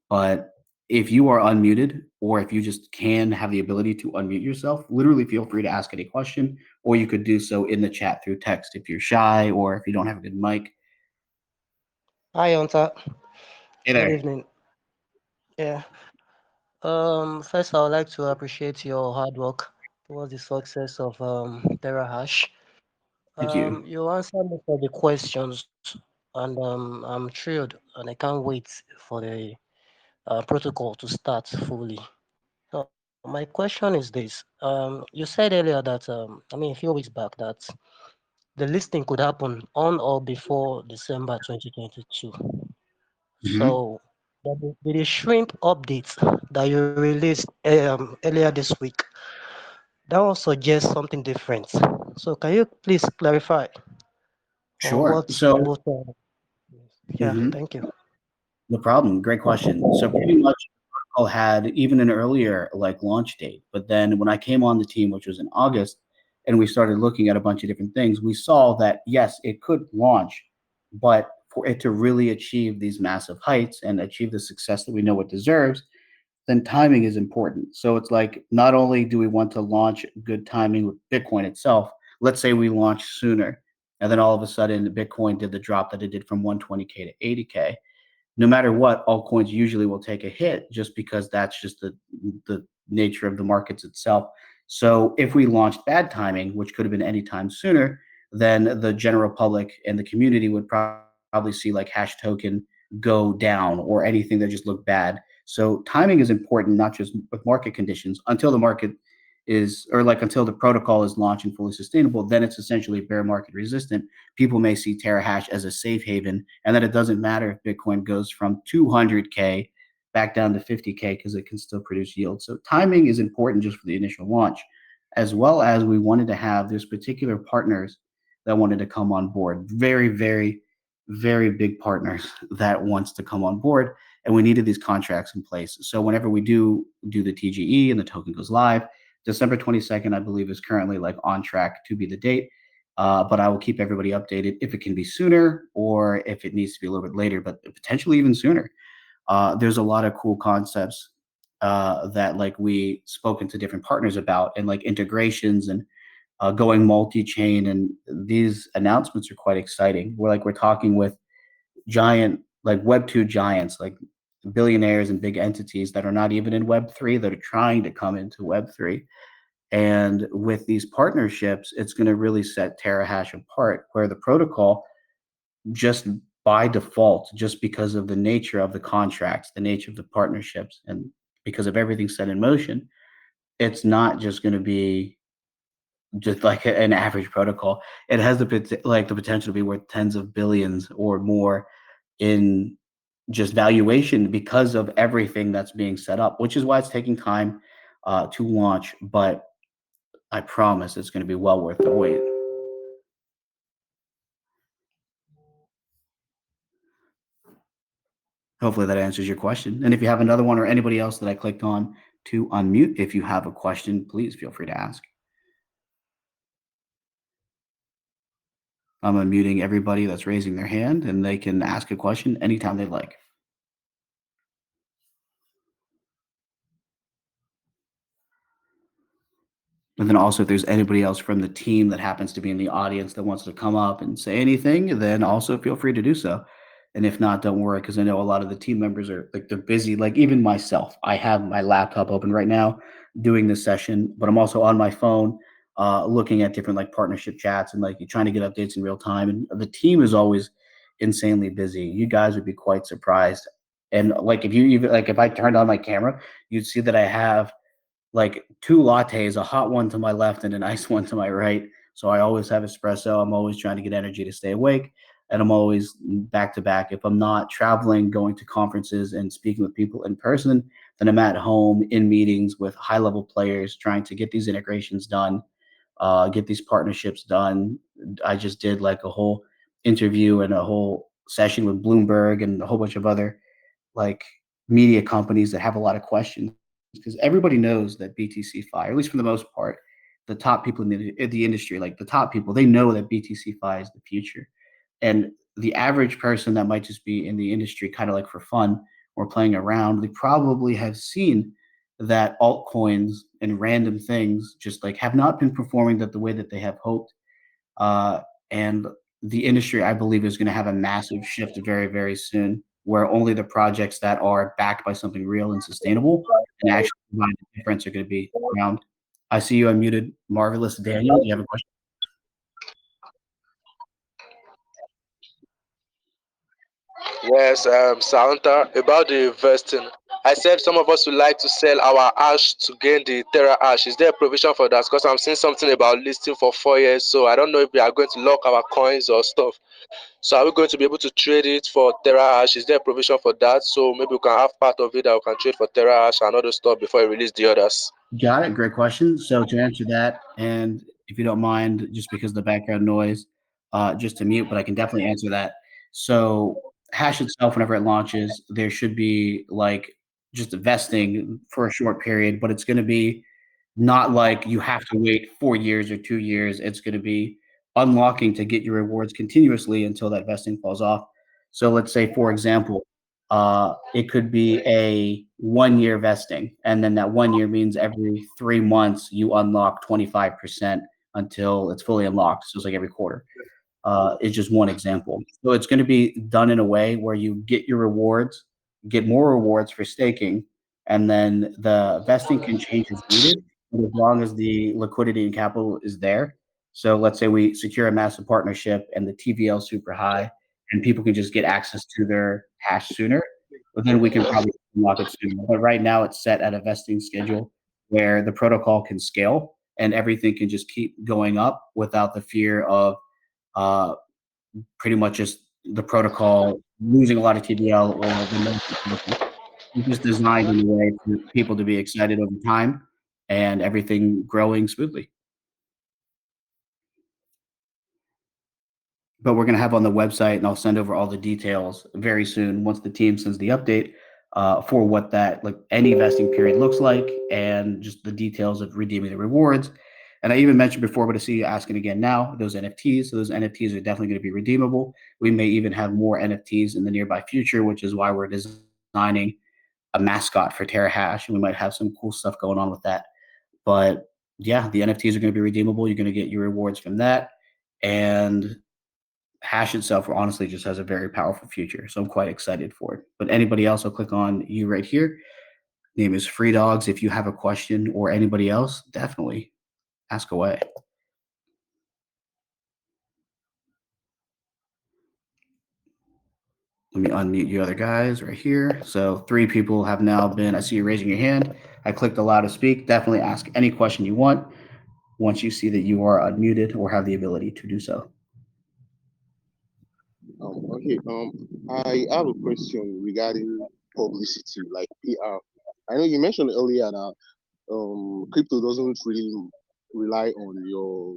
But if you are unmuted, or if you just can have the ability to unmute yourself, literally feel free to ask any question, or you could do so in the chat through text if you're shy or if you don't have a good mic. Hi, Hunter. Hey Good there. evening. Yeah. First, I would like to appreciate your hard work towards the success of TeraHash. Thank you. You answered most of the questions, and I'm thrilled, and I can't wait for the protocol to start fully. So my question is this: you said earlier that I mean a few weeks back that the listing could happen on or before December 2022. Hmm. So the shrimp update that you released earlier this week, that will suggest something different. So can you please clarify on Sure. what So, both? Yeah, mhm. thank you. No problem. Great question. So pretty much Protocol had even an earlier like launch date, but then when I came on the team, which was in August, and we started looking at a bunch of different things, we saw that yes, it could launch, but for it to really achieve these massive heights and achieve the success that we know it deserves, then timing is important. So it's like not only do we want to launch good timing with Bitcoin itself, let's say we launch sooner, and then all of a sudden Bitcoin did the drop that it did from 120K to 80K. No matter what, altcoins usually will take a hit just because that's just the nature of the markets itself. So if we launched bad timing, which could have been any time sooner, then the general public and the community would probably see like hash token go down or anything that just looked bad. So timing is important, not just with market conditions. Until the market is, or like until the protocol is launched and fully sustainable, then it's essentially bear market resistant. People may see TeraHash as a safe haven, and that it doesn't matter if Bitcoin goes from 200K back down to 50K because it can still produce yield. So timing is important just for the initial launch, as well as we wanted to have there's particular partners that wanted to come on board. Very, very, very big partners that wants to come on board, and we needed these contracts in place. So whenever we do the TGE and the token goes live, December 22nd, I believe, is currently like on track to be the date. But I will keep everybody updated if it can be sooner or if it needs to be a little bit later, but potentially even sooner. There's a lot of cool concepts that like we spoken to different partners about and like integrations and going multi-chain. And these announcements are quite exciting. We're talking with giant like Web2 giants, like billionaires and big entities that are not even in Web3 that are trying to come into Web3. And with these partnerships, it's going to really set TeraHash apart, where the protocol just by default, just because of the nature of the contracts, the nature of the partnerships, and because of everything set in motion, it's not just going to be just like an average protocol. It has the potential to be worth tens of billions or more in just valuation because of everything that's being set up, which is why it's taking time to launch. But I promise it's going to be well worth the wait. Hopefully that answers your question. And if you have another one or anybody else that I clicked on to unmute, if you have a question, please feel free to ask. I'm unmuting everybody that's raising their hand and they can ask a question anytime they'd like. And then also, if there's anybody else from the team that happens to be in the audience that wants to come up and say anything, then also feel free to do so. And if not, don't worry, because I know a lot of the team members are like they're busy. Like even myself, I have my laptop open right now doing this session, but I'm also on my phone looking at different like partnership chats and like trying to get updates in real time. And the team is always insanely busy. You guys would be quite surprised. And like if you even like if I turned on my camera, you'd see that I have like two lattes, a hot one to my left and an iced one to my right. So I always have espresso. I'm always trying to get energy to stay awake. And I'm always back to back. If I'm not traveling, going to conferences and speaking with people in person, then I'm at home in meetings with high level players trying to get these integrations done, get these partnerships done. I just did like a whole interview and a whole session with Bloomberg and a whole bunch of other like media companies that have a lot of questions because everybody knows that BTCFi, or at least for the most part, the top people in the industry, like the top people, they know that BTCFi is the future. And the average person that might just be in the industry kind of like for fun or playing around, they probably have seen that altcoins and random things just like have not been performing that the way that they have hoped. And the industry, I believe, is going to have a massive shift very, very soon, where only the projects that are backed by something real and sustainable and actually provide a difference are going to be around. I see you unmuted. Marvelous. Daniel, do you have a question? Yes, Santa, about the investing. I said some of us would like to sell our ash to gain the TeraHash. Is there a provision for that? Because I'm seeing something about listing for 4 years, so I don't know if we are going to lock our coins or stuff. So are we going to be able to trade it for TeraHash? Is there a provision for that? So maybe we can have part of it that we can trade for TeraHash and other stuff before we release the others. Got it. Great question. So to answer that, and if you don't mind, just because of the background noise, just to mute, but I can definitely answer that. So Hash itself, whenever it launches, there should be like just a vesting for a short period, but it's going to be not like you have to wait 4 years or 2 years. It's going to be unlocking to get your rewards continuously until that vesting falls off. So let's say, for example, it could be a 1 year vesting, and then that 1 year means every 3 months you unlock 25% until it's fully unlocked. So it's like every quarter. Is just one example. So it's going to be done in a way where you get your rewards, get more rewards for staking, and then the vesting can change as needed, but as long as the liquidity and capital is there. So let's say we secure a massive partnership and the TVL is super high, and people can just get access to their hash sooner, but then we can probably unlock it sooner. But right now it's set at a vesting schedule where the protocol can scale and everything can just keep going up without the fear of uh, pretty much just the protocol losing a lot of TVL or the market. It's just designed in a way for people to be excited over time and everything growing smoothly. But we're going to have on the website, and I'll send over all the details very soon once the team sends the update for what that like any vesting period looks like and just the details of redeeming the rewards. And I even mentioned before, but I see you asking again now, those NFTs. So those NFTs are definitely going to be redeemable. We may even have more NFTs in the nearby future, which is why we're designing a mascot for TeraHash, and we might have some cool stuff going on with that. But yeah, the NFTs are going to be redeemable. You're going to get your rewards from that. And Hash itself honestly just has a very powerful future. So I'm quite excited for it. But anybody else, I'll click on you right here. Name is Free Dogs. If you have a question or anybody else, definitely ask away. Let me unmute you other guys right here. So 3 people have now been, I see you raising your hand. I clicked allow to speak. Definitely ask any question you want once you see that you are unmuted or have the ability to do so. Okay. I have a question regarding publicity, like PR. I know you mentioned earlier that crypto doesn't really rely on your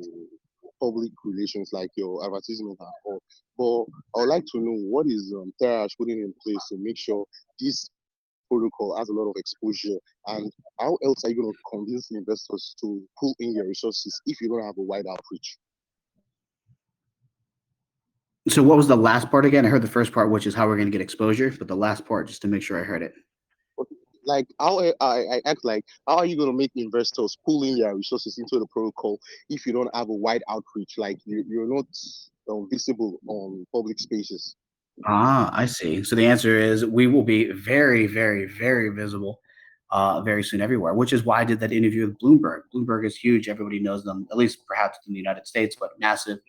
public relations, like your advertisement and all. But I would like to know what is TeraHash putting in place to make sure this protocol has a lot of exposure, and how else are you going to convince investors to pull in your resources if you don't have a wide outreach? So what was the last part again? I heard the first part, which is how we're going to get exposure, but the last part, just to make sure I heard it. Like how I act like how are you going to make investors pull in their resources into the protocol if you don't have a wide outreach, like you're not visible on public spaces? I see. So the answer is we will be very, very, very visible very soon everywhere, which is why I did that interview with Bloomberg. Bloomberg is huge. Everybody knows them, at least perhaps in the United States, but massive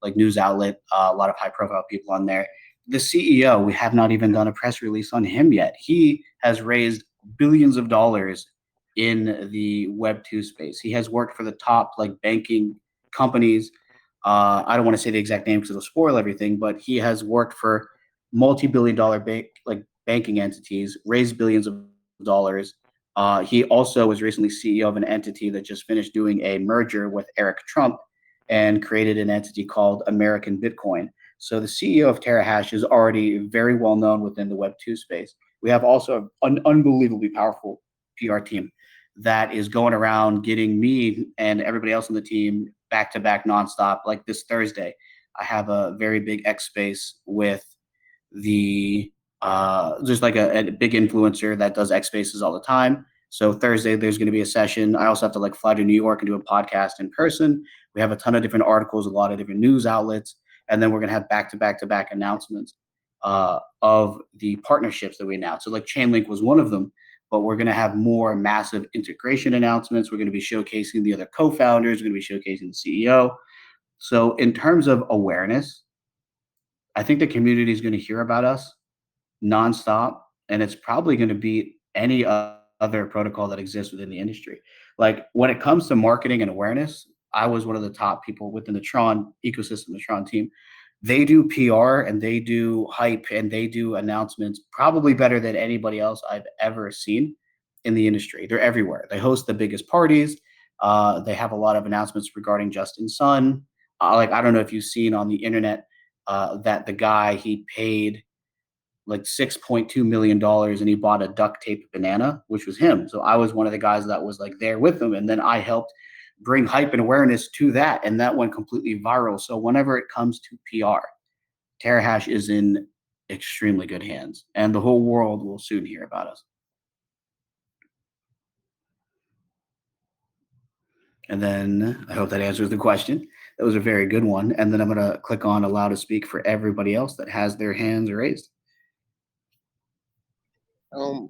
like news outlet, a lot of high profile people on there. The CEO, we have not even done a press release on him yet. He has raised billions of dollars in the Web2 space. He has worked for the top like banking companies. I don't want to say the exact name because it'll spoil everything, but he has worked for multi-billion-dollar banking entities, raised billions of dollars. He also was recently CEO of an entity that just finished doing a merger with Eric Trump and created an entity called American Bitcoin. So the CEO of TeraHash is already very well known within the Web2 space. We have also an unbelievably powerful PR team that is going around getting me and everybody else on the team back to back nonstop. Like this Thursday, I have a very big X space with the just like a big influencer that does X spaces all the time. So Thursday there's going to be a session. I also have to like fly to New York and do a podcast in person. We have a ton of different articles, a lot of different news outlets, and then we're going to have back to back to back announcements of the partnerships that we announced. So like Chainlink was one of them, but we're going to have more massive integration announcements. We're going to be showcasing the other co-founders. We're going to be showcasing the CEO. So in terms of awareness, I think the community is going to hear about us nonstop, and it's probably going to beat any other protocol that exists within the industry. Like when it comes to marketing and awareness, I was one of the top people within the Tron ecosystem, the Tron team. They do PR and they do hype and they do announcements probably better than anybody else I've ever seen in the industry. They're everywhere. They host the biggest parties. They have a lot of announcements regarding Justin Sun. Like I don't know if you've seen on the internet that the guy he paid like $6.2 million and he bought a duct tape banana, which was him. So I was one of the guys that was like there with him, and then I helped bring hype and awareness to that, and that went completely viral. So whenever it comes to PR, TeraHash is in extremely good hands, and the whole world will soon hear about us. And then I hope that answers the question. That was a very good one. And then I'm going to click on allow to speak for everybody else that has their hands raised. Um,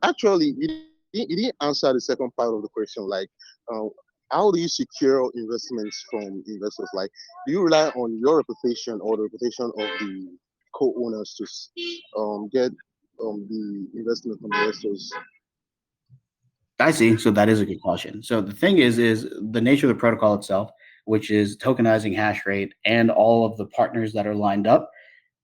Actually, you didn't answer the second part of the question. Like, uh, how do you secure investments from investors? Like, do you rely on your reputation or the reputation of the co-owners to get the investment from investors? I see. So that is a good question. So the thing is the nature of the protocol itself, which is tokenizing hash rate and all of the partners that are lined up.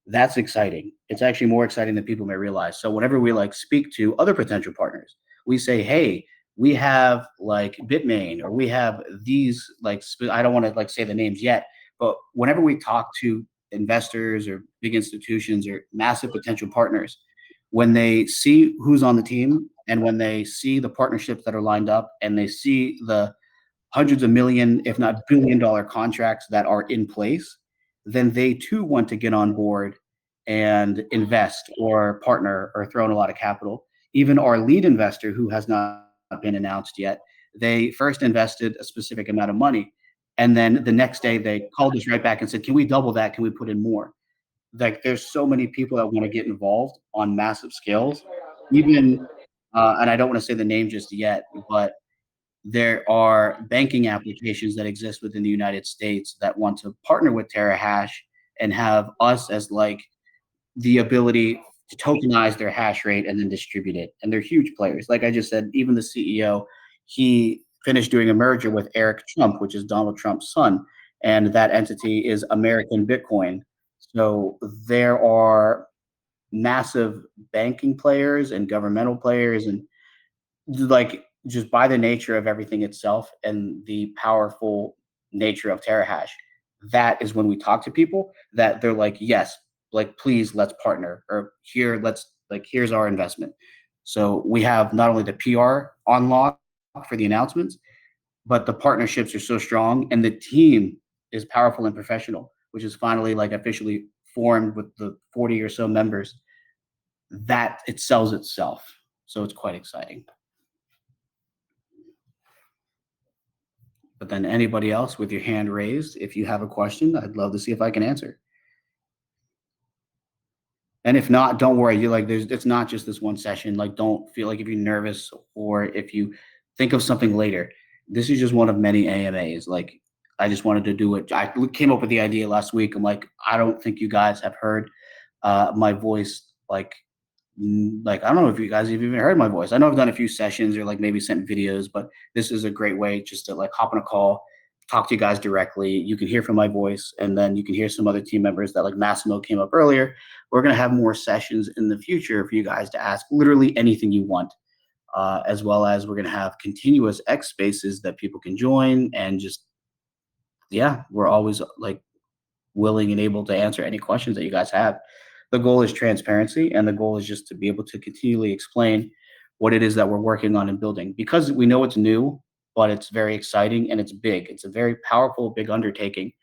That's exciting. It's actually more exciting than people may realize. So whenever we like speak to other potential partners, we say, "Hey, we have like Bitmain, or we have these like I don't want to like say the names yet, but whenever we talk to investors or big institutions or massive potential partners, when they see who's on the team and when they see the partnerships that are lined up and they see the hundreds of million, if not billion-dollar contracts that are in place, then they too want to get on board and invest or partner or throw in a lot of capital. Even our lead investor, who has not been announced yet, they first invested a specific amount of money. And then the next day they called us right back and said, "Can we double that? Can we put in more?" Like there's so many people that want to get involved on massive scales. Even, and I don't want to say the name just yet, but there are banking applications that exist within the United States that want to partner with TeraHash and have us as like the ability to tokenize their hash rate and then distribute it. And they're huge players. Like I just said, even the CEO, he finished doing a merger with Eric Trump, which is Donald Trump's son, and that entity is American Bitcoin. So there are massive banking players and governmental players and like just by the nature of everything itself and the powerful nature of TeraHash, that is when we talk to people that they're like, yes, like please let's partner, or here let's like here's our investment. So we have not only the PR on lock for the announcements, but the partnerships are so strong and the team is powerful and professional, which is finally like officially formed with the 40 or so members, that it sells itself. So it's quite exciting. But then anybody else with your hand raised, if you have a question, I'd love to see if I can answer. And if not, don't worry. You like it's not just this one session. Like don't feel like if you're nervous or if you think of something later. This is just one of many AMAs. Like I just wanted to do it. I came up with the idea last week. I'm like, I don't think you guys have heard my voice like I don't know if you guys have even heard my voice. I know I've done a few sessions or like maybe sent videos, but this is a great way just to like hop on a call, talk to you guys directly. You can hear from my voice, and then you can hear some other team members that like Massimo came up earlier. We're gonna have more sessions in the future for you guys to ask literally anything you want, as well as we're gonna have continuous X spaces that people can join and just yeah, we're always like willing and able to answer any questions that you guys have. The goal is transparency, and the goal is just to be able to continually explain what it is that we're working on and building because we know it's new, but it's very exciting and it's big. It's a very powerful, big undertaking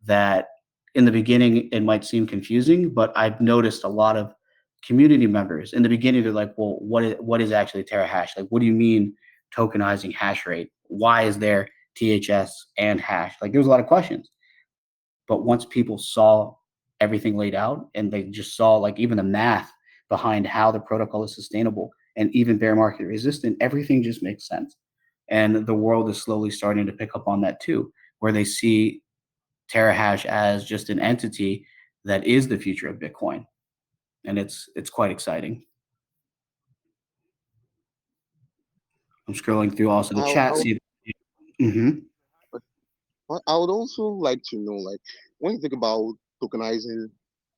that in the beginning it might seem confusing, but I've noticed a lot of community members in the beginning, they're like, well, what is actually TeraHash? Like, what do you mean tokenizing hash rate? Why is there THS and hash? Like, there's a lot of questions. But once people saw everything laid out and they just saw like even the math behind how the protocol is sustainable, and even bear market resistant, everything just makes sense. And the world is slowly starting to pick up on that too, where they see TeraHash as just an entity that is the future of Bitcoin, and it's quite exciting. I'm scrolling through also the chat. See, mm-hmm. I would also like to know, like, when you think about tokenizing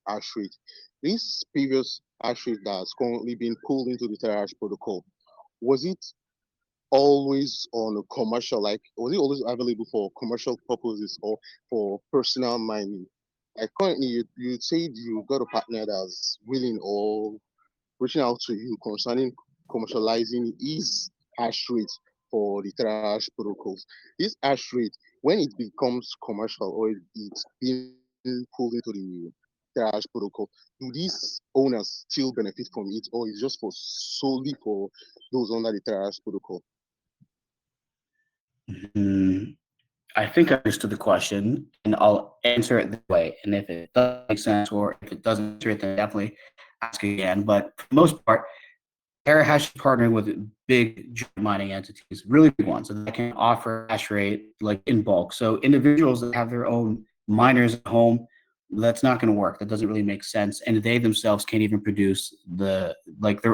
hash rate, this previous hash rate that's currently being pulled into the TeraHash protocol, was it always on a commercial, like, was it always available for commercial purposes or for personal mining? Like, currently, you said you got a partner that's willing or reaching out to you concerning commercializing his hash rate for the TeraHash protocols. This hash rate, when it becomes commercial or it's being pulled into the TeraHash protocol, do these owners still benefit from it, or is it just for solely for those under the TeraHash protocol? Mm, I think I understood the question, and I'll answer it this way. And if it doesn't make sense, or if it doesn't answer it, then definitely ask again. But for the most part, TeraHash is partnering with big mining entities, really big ones, and they can offer hash rate like in bulk. So individuals that have their own miners at home, that's not going to work. That doesn't really make sense, and they themselves can't even produce their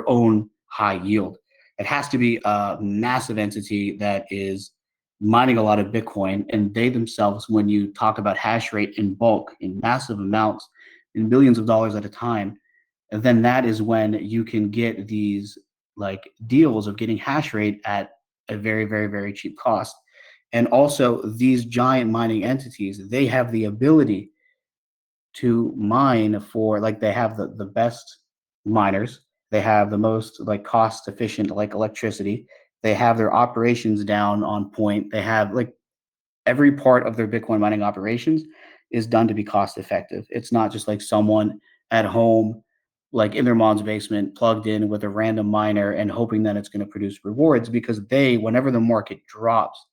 own high yield. It has to be a massive entity that is mining a lot of Bitcoin, and they themselves, when you talk about hash rate in bulk, in massive amounts, in billions of dollars at a time, then that is when you can get these like deals of getting hash rate at a very, very, very cheap cost. And also these giant mining entities, they have the ability to mine for like they have the best miners, they have the most like cost efficient like electricity, they have their operations down on point, they have like every part of their Bitcoin mining operations is done to be cost effective. It's not just like someone at home, like in their mom's basement, plugged in with a random miner and hoping that it's going to produce rewards because they, whenever the market drops,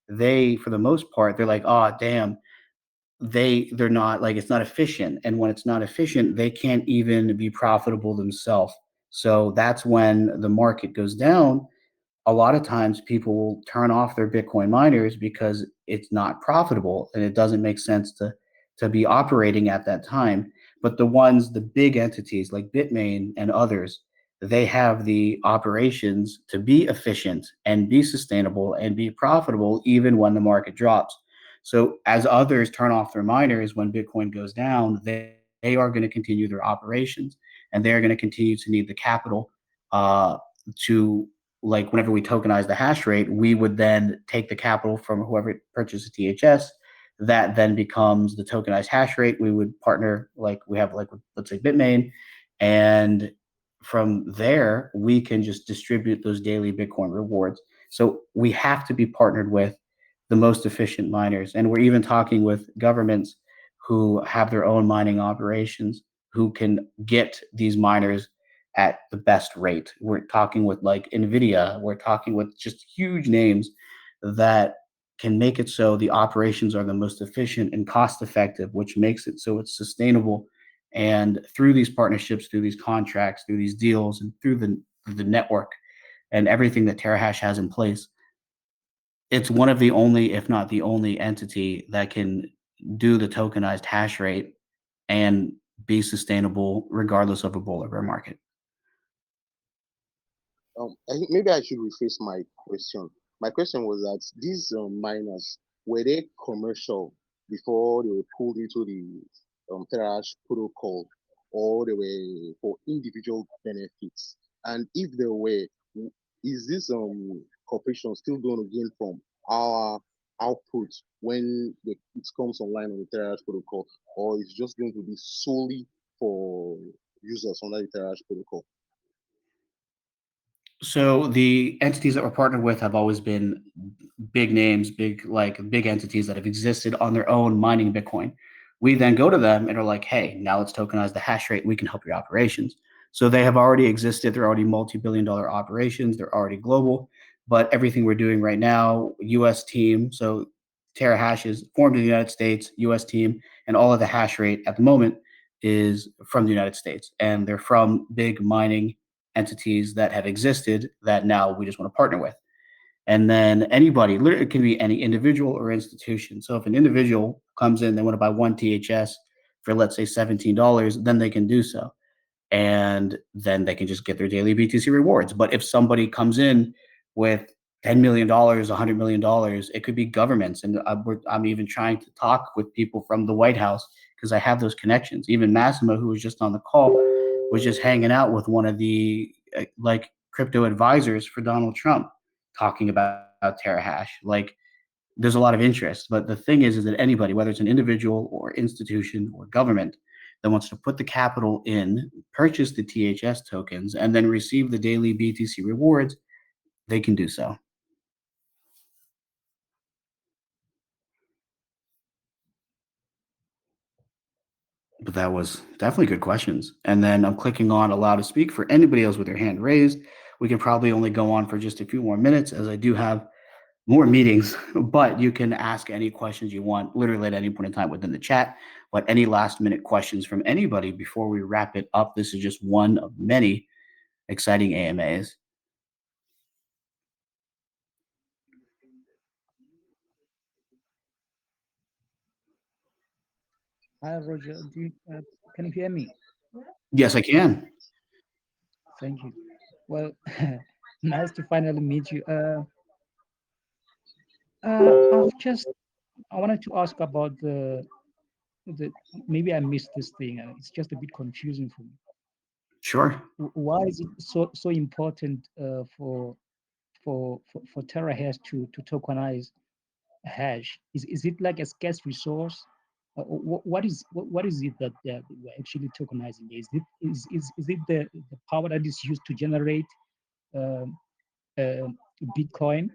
they, for the most part, they're like, oh, damn, they're not like, it's not efficient. And when it's not efficient, they can't even be profitable themselves. So that's when the market goes down. A lot of times people will turn off their Bitcoin miners because it's not profitable and it doesn't make sense to be operating at that time. But the big entities like Bitmain and others, they have the operations to be efficient and be sustainable and be profitable even when the market drops. So as others turn off their miners when Bitcoin goes down, they are going to continue their operations and they're going to continue to need the capital uh, to like whenever we tokenize the hash rate, we would then take the capital from whoever purchases THS. That then becomes the tokenized hash rate. We would partner like we have like let's say Bitmain, and from there we can just distribute those daily Bitcoin rewards. So we have to be partnered with the most efficient miners, and we're even talking with governments who have their own mining operations who can get these miners at the best rate. We're talking with like Nvidia, we're talking with just huge names that can make it so the operations are the most efficient and cost effective, which makes it so it's sustainable. And through these partnerships, through these contracts, through these deals, and through the network and everything that TeraHash has in place, it's one of the only, if not the only entity that can do the tokenized hash rate and be sustainable regardless of a bull or bear market. I think maybe I should rephrase my question. My question was that these miners, were they commercial before they were pulled into the TeraHash protocol, or they were for individual benefits? And if they were, is this corporation still going to gain from our output when it comes online on the TeraHash protocol, or is just going to be solely for users under the TeraHash protocol? So the entities that we're partnered with have always been big names, big entities that have existed on their own mining Bitcoin. We then go to them and are like, hey, now let's tokenize the hash rate. We can help your operations. So they have already existed. They're already multi-billion dollar operations. They're already global. But everything we're doing right now, US team, so TeraHash is formed in the United States, US team, and all of the hash rate at the moment is from the United States. And they're from big mining entities that have existed that now we just want to partner with. And then anybody, literally, it can be any individual or institution. So if an individual comes in, they want to buy one THS for, let's say, $17, then they can do so. And then they can just get their daily BTC rewards. But if somebody comes in with $10 million, $100 million, it could be governments. And I'm even trying to talk with people from the White House because I have those connections. Even Massimo, who was just on the call, was just hanging out with one of the like crypto advisors for Donald Trump, talking about TeraHash. Like, there's a lot of interest. But the thing is that anybody, whether it's an individual or institution or government, that wants to put the capital in, purchase the THS tokens, and then receive the daily BTC rewards, they can do so. But that was definitely good questions. And then I'm clicking on allow to speak for anybody else with their hand raised. We can probably only go on for just a few more minutes as I do have more meetings, but you can ask any questions you want literally at any point in time within the chat. But any last minute questions from anybody before we wrap it up? This is just one of many exciting AMAs. Hi, Roger. Can you hear me? Yes, I can. Thank you. Well, nice to finally meet you. I wanted to ask about the maybe I missed this thing. It's just a bit confusing for me. Sure. Why is it so important for TeraHash to tokenize hash? Is it like a scarce resource? What is it that we're actually tokenizing? Is it the power that is used to generate um, Bitcoin?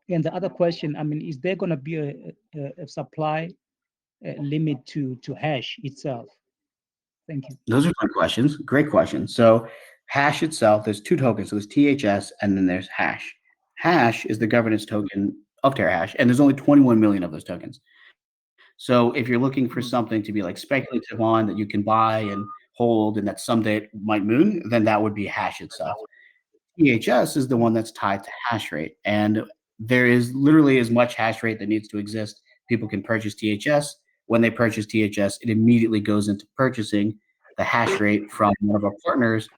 And the other question, I mean, is there going to be a supply limit to hash itself? Thank you. Those are good questions. Great questions. So hash itself, there's two tokens. So there's THS and then there's hash. Hash is the governance token of TeraHash, and there's only 21 million of those tokens. So if you're looking for something to be like speculative on that you can buy and hold and that someday it might moon, then that would be hash itself. THS is the one that's tied to hash rate, and there is literally as much hash rate that needs to exist. People can purchase THS. When they purchase THS, it immediately goes into purchasing the hash rate from one of our partners,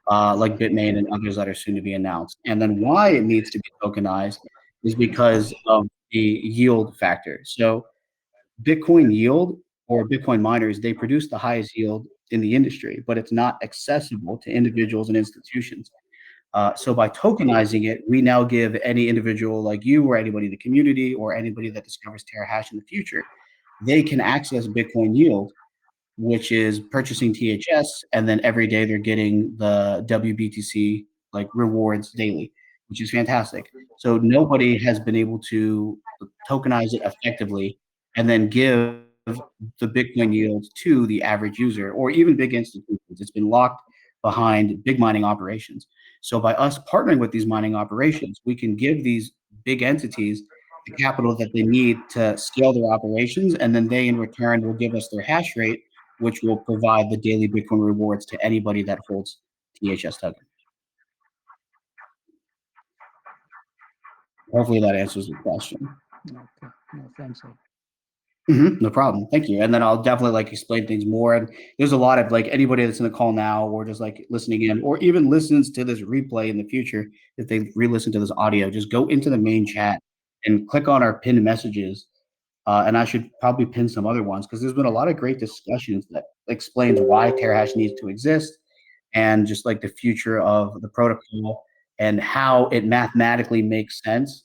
like Bitmain and others that are soon to be announced. And then why it needs to be tokenized is because of the yield factor. So Bitcoin yield or Bitcoin miners, they produce the highest yield in the industry, but it's not accessible to individuals and institutions. So by tokenizing it, we now give any individual like you or anybody in the community or anybody that discovers TeraHash in the future, they can access Bitcoin yield, which is purchasing THS, and then every day they're getting the WBTC like rewards daily, which is fantastic. So nobody has been able to tokenize it effectively and then give the Bitcoin yield to the average user or even big institutions. It's been locked behind big mining operations. So by us partnering with these mining operations, we can give these big entities the capital that they need to scale their operations, and then they in return will give us their hash rate, which will provide the daily Bitcoin rewards to anybody that holds THS token. Hopefully that answers the question. Okay. No, thanks. No problem. Thank you. And then I'll definitely like explain things more. And there's a lot of like anybody that's in the call now or just like listening in or even listens to this replay in the future, if they re-listen to this audio, just go into the main chat and click on our pinned messages. And I should probably pin some other ones because there's been a lot of great discussions that explains why TeraHash needs to exist and just like the future of the protocol and how it mathematically makes sense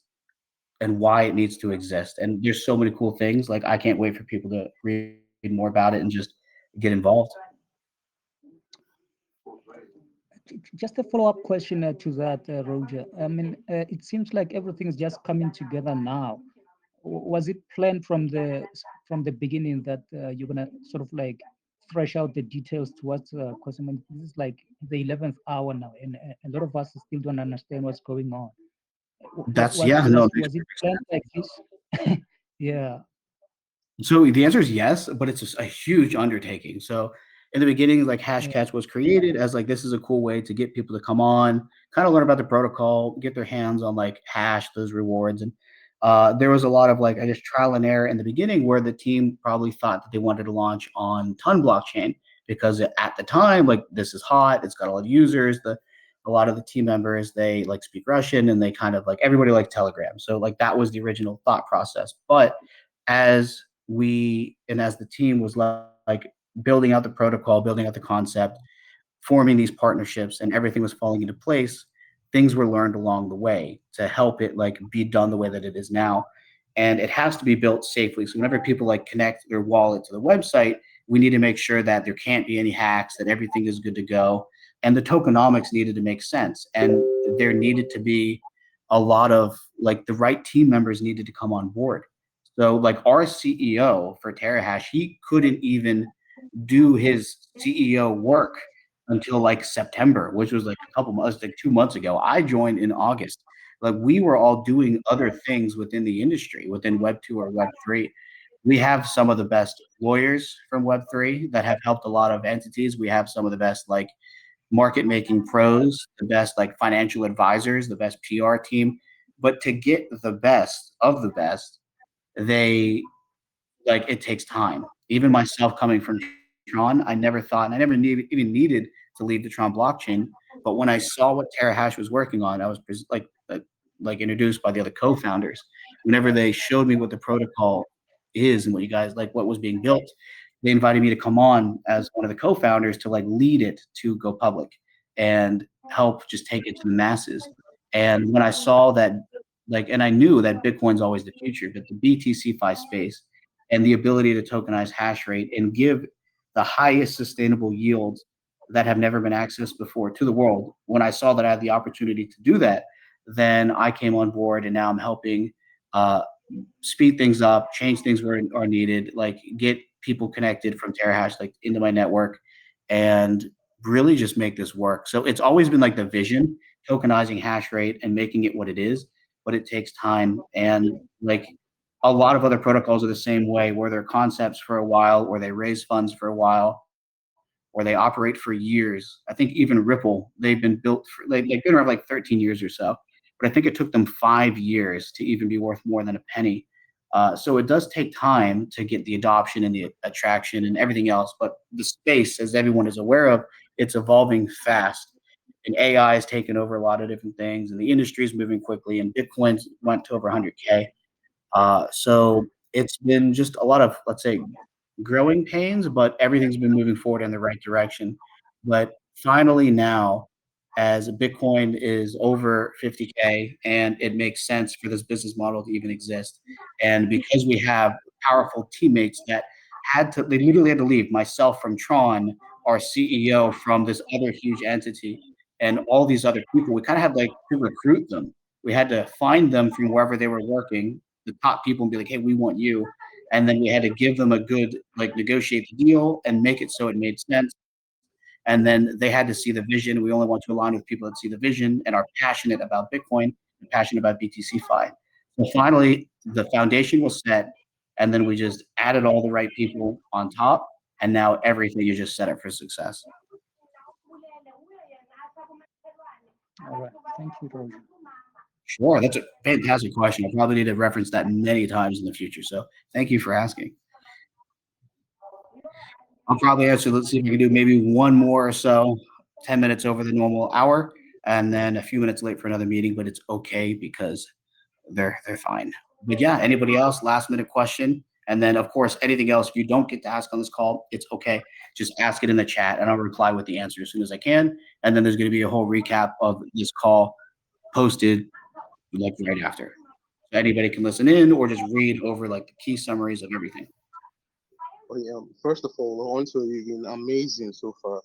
and why it needs to exist. And there's so many cool things. Like I can't wait for people to read more about it and just get involved. Just a follow-up question to that, Roger. I mean, it seems like everything is just coming together now. Was it planned from the beginning that you're gonna sort of like thresh out the details towards customer? This is like the 11th hour now, and a lot of us still don't understand what's going on. That's no. Was it planned like this? Yeah. So the answer is yes, but it's a huge undertaking. So in the beginning, like Hashcats was created as like this is a cool way to get people to come on, kind of learn about the protocol, get their hands on like hash those rewards, and there was a lot of like I guess trial and error in the beginning where the team probably thought that they wanted to launch on Ton blockchain because at the time like this is hot, it's got a lot of users. A lot of the team members they like speak Russian and they kind of like everybody liked Telegram, so like that was the original thought process. But as the team was like building out the protocol, building out the concept, forming these partnerships, and everything was falling into place, things were learned along the way to help it like be done the way that it is now. And it has to be built safely. So whenever people like connect their wallet to the website, we need to make sure that there can't be any hacks, that everything is good to go. And the tokenomics needed to make sense. And there needed to be a lot of like the right team members needed to come on board. So like our CEO for TeraHash, he couldn't even do his CEO work until like September, which was like a couple months, like 2 months ago. I joined in August. Like we were all doing other things within the industry, within Web 2 or Web 3. We have some of the best lawyers from Web 3 that have helped a lot of entities. We have some of the best like market making pros, the best like financial advisors, the best PR team. But to get the best of the best, they like it takes time. Even myself coming from Tron, I never thought, and I never even needed to leave the Tron blockchain. But when I saw what TeraHash was working on, I was like introduced by the other co-founders. Whenever they showed me what the protocol is and what you guys like, what was being built, they invited me to come on as one of the co-founders to like lead it to go public and help just take it to the masses. And when I saw that, like, and I knew that Bitcoin's always the future, but the BTCFi space and the ability to tokenize hash rate and give the highest sustainable yields that have never been accessed before to the world. When I saw that I had the opportunity to do that, then I came on board and now I'm helping uh, speed things up, change things where are needed, like get people connected from TeraHash like into my network and really just make this work. So it's always been like the vision, tokenizing hash rate and making it what it is, but it takes time. And like a lot of other protocols are the same way, where they're concepts for a while, or they raise funds for a while, or they operate for years. I think even Ripple, they've been built for, they've been around like 13 years or so, but I think it took them 5 years to even be worth more than a penny. So it does take time to get the adoption and the attraction and everything else. But the space, as everyone is aware of, it's evolving fast. And AI has taken over a lot of different things, and the industry is moving quickly. And Bitcoin's went to over 100K. So it's been just a lot of, let's say, growing pains, but everything's been moving forward in the right direction. But finally now, as Bitcoin is over 50K and it makes sense for this business model to even exist. And because we have powerful teammates that they literally had to leave, myself from Tron, our CEO from this other huge entity, and all these other people, we kind of had like to recruit them. We had to find them from wherever they were working, the top people, and be like, hey, we want you. And then we had to give them a good, like, negotiate the deal and make it so it made sense. And then they had to see the vision. We only want to align with people that see the vision and are passionate about Bitcoin and passionate about BTCFi. So finally, the foundation was set, and then we just added all the right people on top, and now everything is just set up for success. All right. Thank you, Roger. Sure, that's a fantastic question. I'll probably need to reference that many times in the future. So thank you for asking. I'll probably answer. Let's see if we can do maybe one more or so, 10 minutes over the normal hour, and then a few minutes late for another meeting, but it's okay because they're fine. But yeah, anybody else, last minute question? And then of course, anything else if you don't get to ask on this call, it's okay. Just ask it in the chat and I'll reply with the answer as soon as I can. And then there's going to be a whole recap of this call posted like right after. So anybody can listen in or just read over like the key summaries of everything. Oh, yeah. First of all, also you've been amazing so far.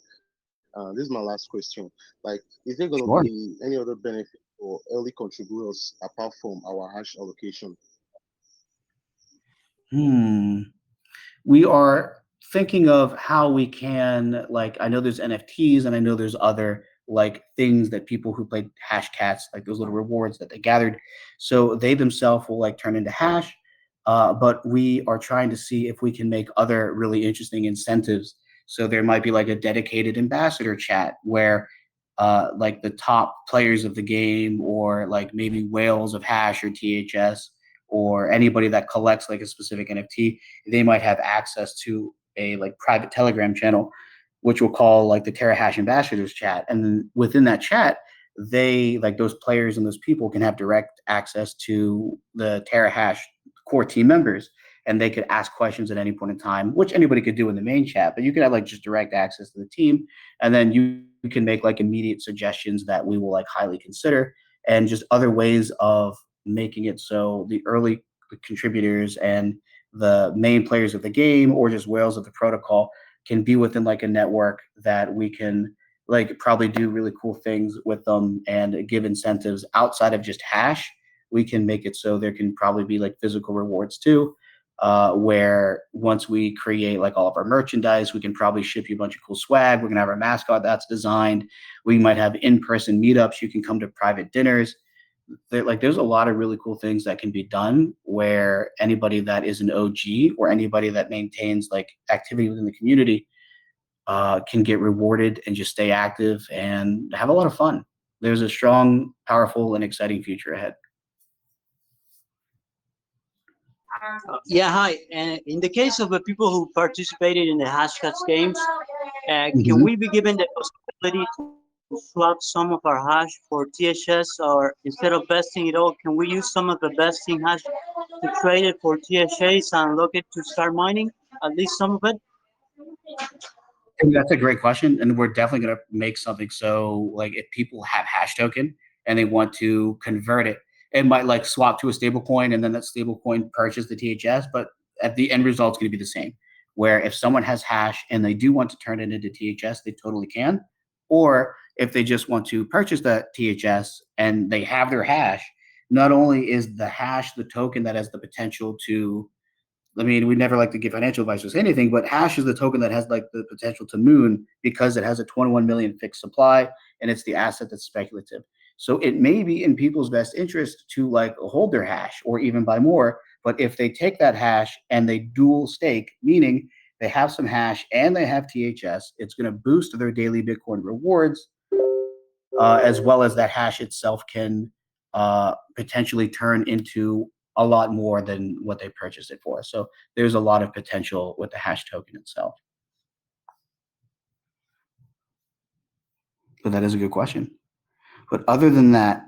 This is my last question. Like, is there going to Sure. be any other benefit for early contributors apart from our hash allocation? We are thinking of how we can, like, I know there's NFTs and I know there's other like things that people who played hash cats, like those little rewards that they gathered. So they themselves will like turn into hash. But we are trying to see if we can make other really interesting incentives So there might be like a dedicated ambassador chat where like the top players of the game, or like maybe whales of hash or THS, or anybody that collects like a specific NFT, they might have access to a like private Telegram channel, which we'll call like the TeraHash ambassadors chat. And then within that chat, they, like those players and those people, can have direct access to the TeraHash core team members, and they could ask questions at any point in time, which anybody could do in the main chat, but you could have like just direct access to the team. And then you can make like immediate suggestions that we will like highly consider, and just other ways of making it so the early contributors and the main players of the game, or just whales of the protocol, can be within like a network that we can like probably do really cool things with them and give incentives outside of just hash. We can make it so there can probably be like physical rewards too, where once we create like all of our merchandise, we can probably ship you a bunch of cool swag. We're gonna have our mascot that's designed. We might have in-person meetups. You can come to private dinners. There's a lot of really cool things that can be done where anybody that is an OG, or anybody that maintains like activity within the community, can get rewarded and just stay active and have a lot of fun. There's a strong, powerful, and exciting future ahead. Yeah, hi. In the case of the people who participated in the Hashcats games, can Mhm. we be given the possibility to swap some of our hash for THS, or instead of vesting it all, can we use some of the vesting hash to trade it for THS and look it to start mining, at least some of it? And that's a great question, and we're definitely going to make something so like if people have hash token and they want to convert it, it might like swap to a stable coin, and then that stable coin purchase the THS, but at the end result, it's going to be the same. Where if someone has hash and they do want to turn it into THS, they totally can. Or if they just want to purchase that THS and they have their hash, not only is the hash the token that has the potential to, I mean, we never like to give financial advice or say anything, but hash is the token that has like the potential to moon because it has a 21 million fixed supply, and it's the asset that's speculative. So it may be in people's best interest to like hold their hash or even buy more. But if they take that hash and they dual stake, meaning they have some hash and they have THS, it's going to boost their daily Bitcoin rewards, as well as that hash itself can potentially turn into a lot more than what they purchased it for. So there's a lot of potential with the hash token itself. But that is a good question. But other than that,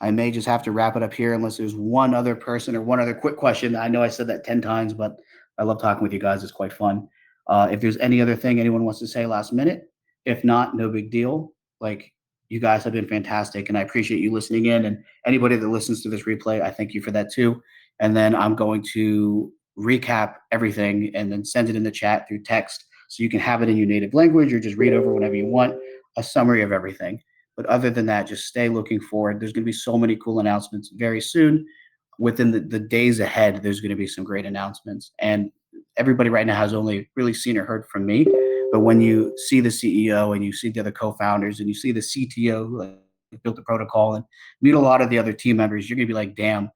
I may just have to wrap it up here unless there's one other person or one other quick question. I know I said that 10 times, but I love talking with you guys. It's quite fun. If there's any other thing anyone wants to say last minute, if not, no big deal. Like, you guys have been fantastic, and I appreciate you listening in. And anybody that listens to this replay, I thank you for that too. And then I'm going to recap everything and then send it in the chat through text so you can have it in your native language or just read over whenever you want a summary of everything. But other than that, just stay looking forward. There's going to be so many cool announcements very soon. Within the days ahead, there's going to be some great announcements. And everybody right now has only really seen or heard from me. But when you see the CEO and you see the other co-founders and you see the CTO who like built the protocol and meet a lot of the other team members, you're going to be like, damn,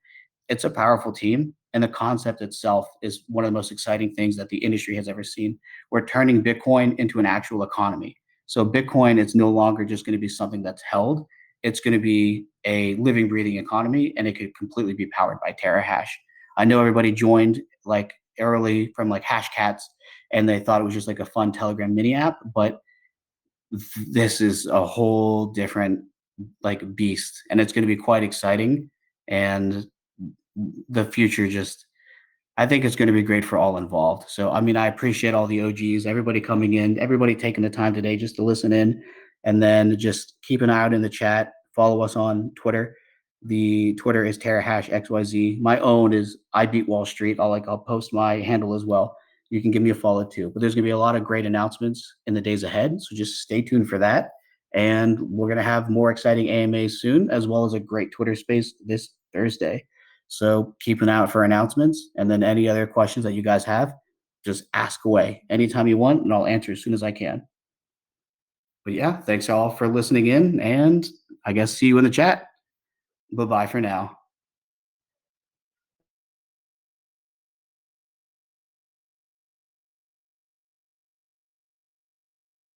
it's a powerful team. And the concept itself is one of the most exciting things that the industry has ever seen. We're turning Bitcoin into an actual economy. So Bitcoin is no longer just going to be something that's held. It's going to be a living, breathing economy, and it could completely be powered by TeraHash. I know everybody joined like early from like Hashcats, and they thought it was just like a fun Telegram mini app, but this is a whole different like beast, and it's going to be quite exciting. And the future just, I think it's going to be great for all involved. So, I mean, I appreciate all the OGs, everybody coming in, everybody taking the time today just to listen in, and then just keep an eye out in the chat. Follow us on Twitter. The Twitter is TeraHashXYZ. My own is I Beat Wall Street. I'll post my handle as well. You can give me a follow too. But there's going to be a lot of great announcements in the days ahead. So just stay tuned for that. And we're going to have more exciting AMAs soon, as well as a great Twitter space this Thursday. So keep an eye out for announcements. And then any other questions that you guys have, just ask away anytime you want, and I'll answer as soon as I can. But yeah, thanks all for listening in, and I guess see you in the chat. Bye-bye for now.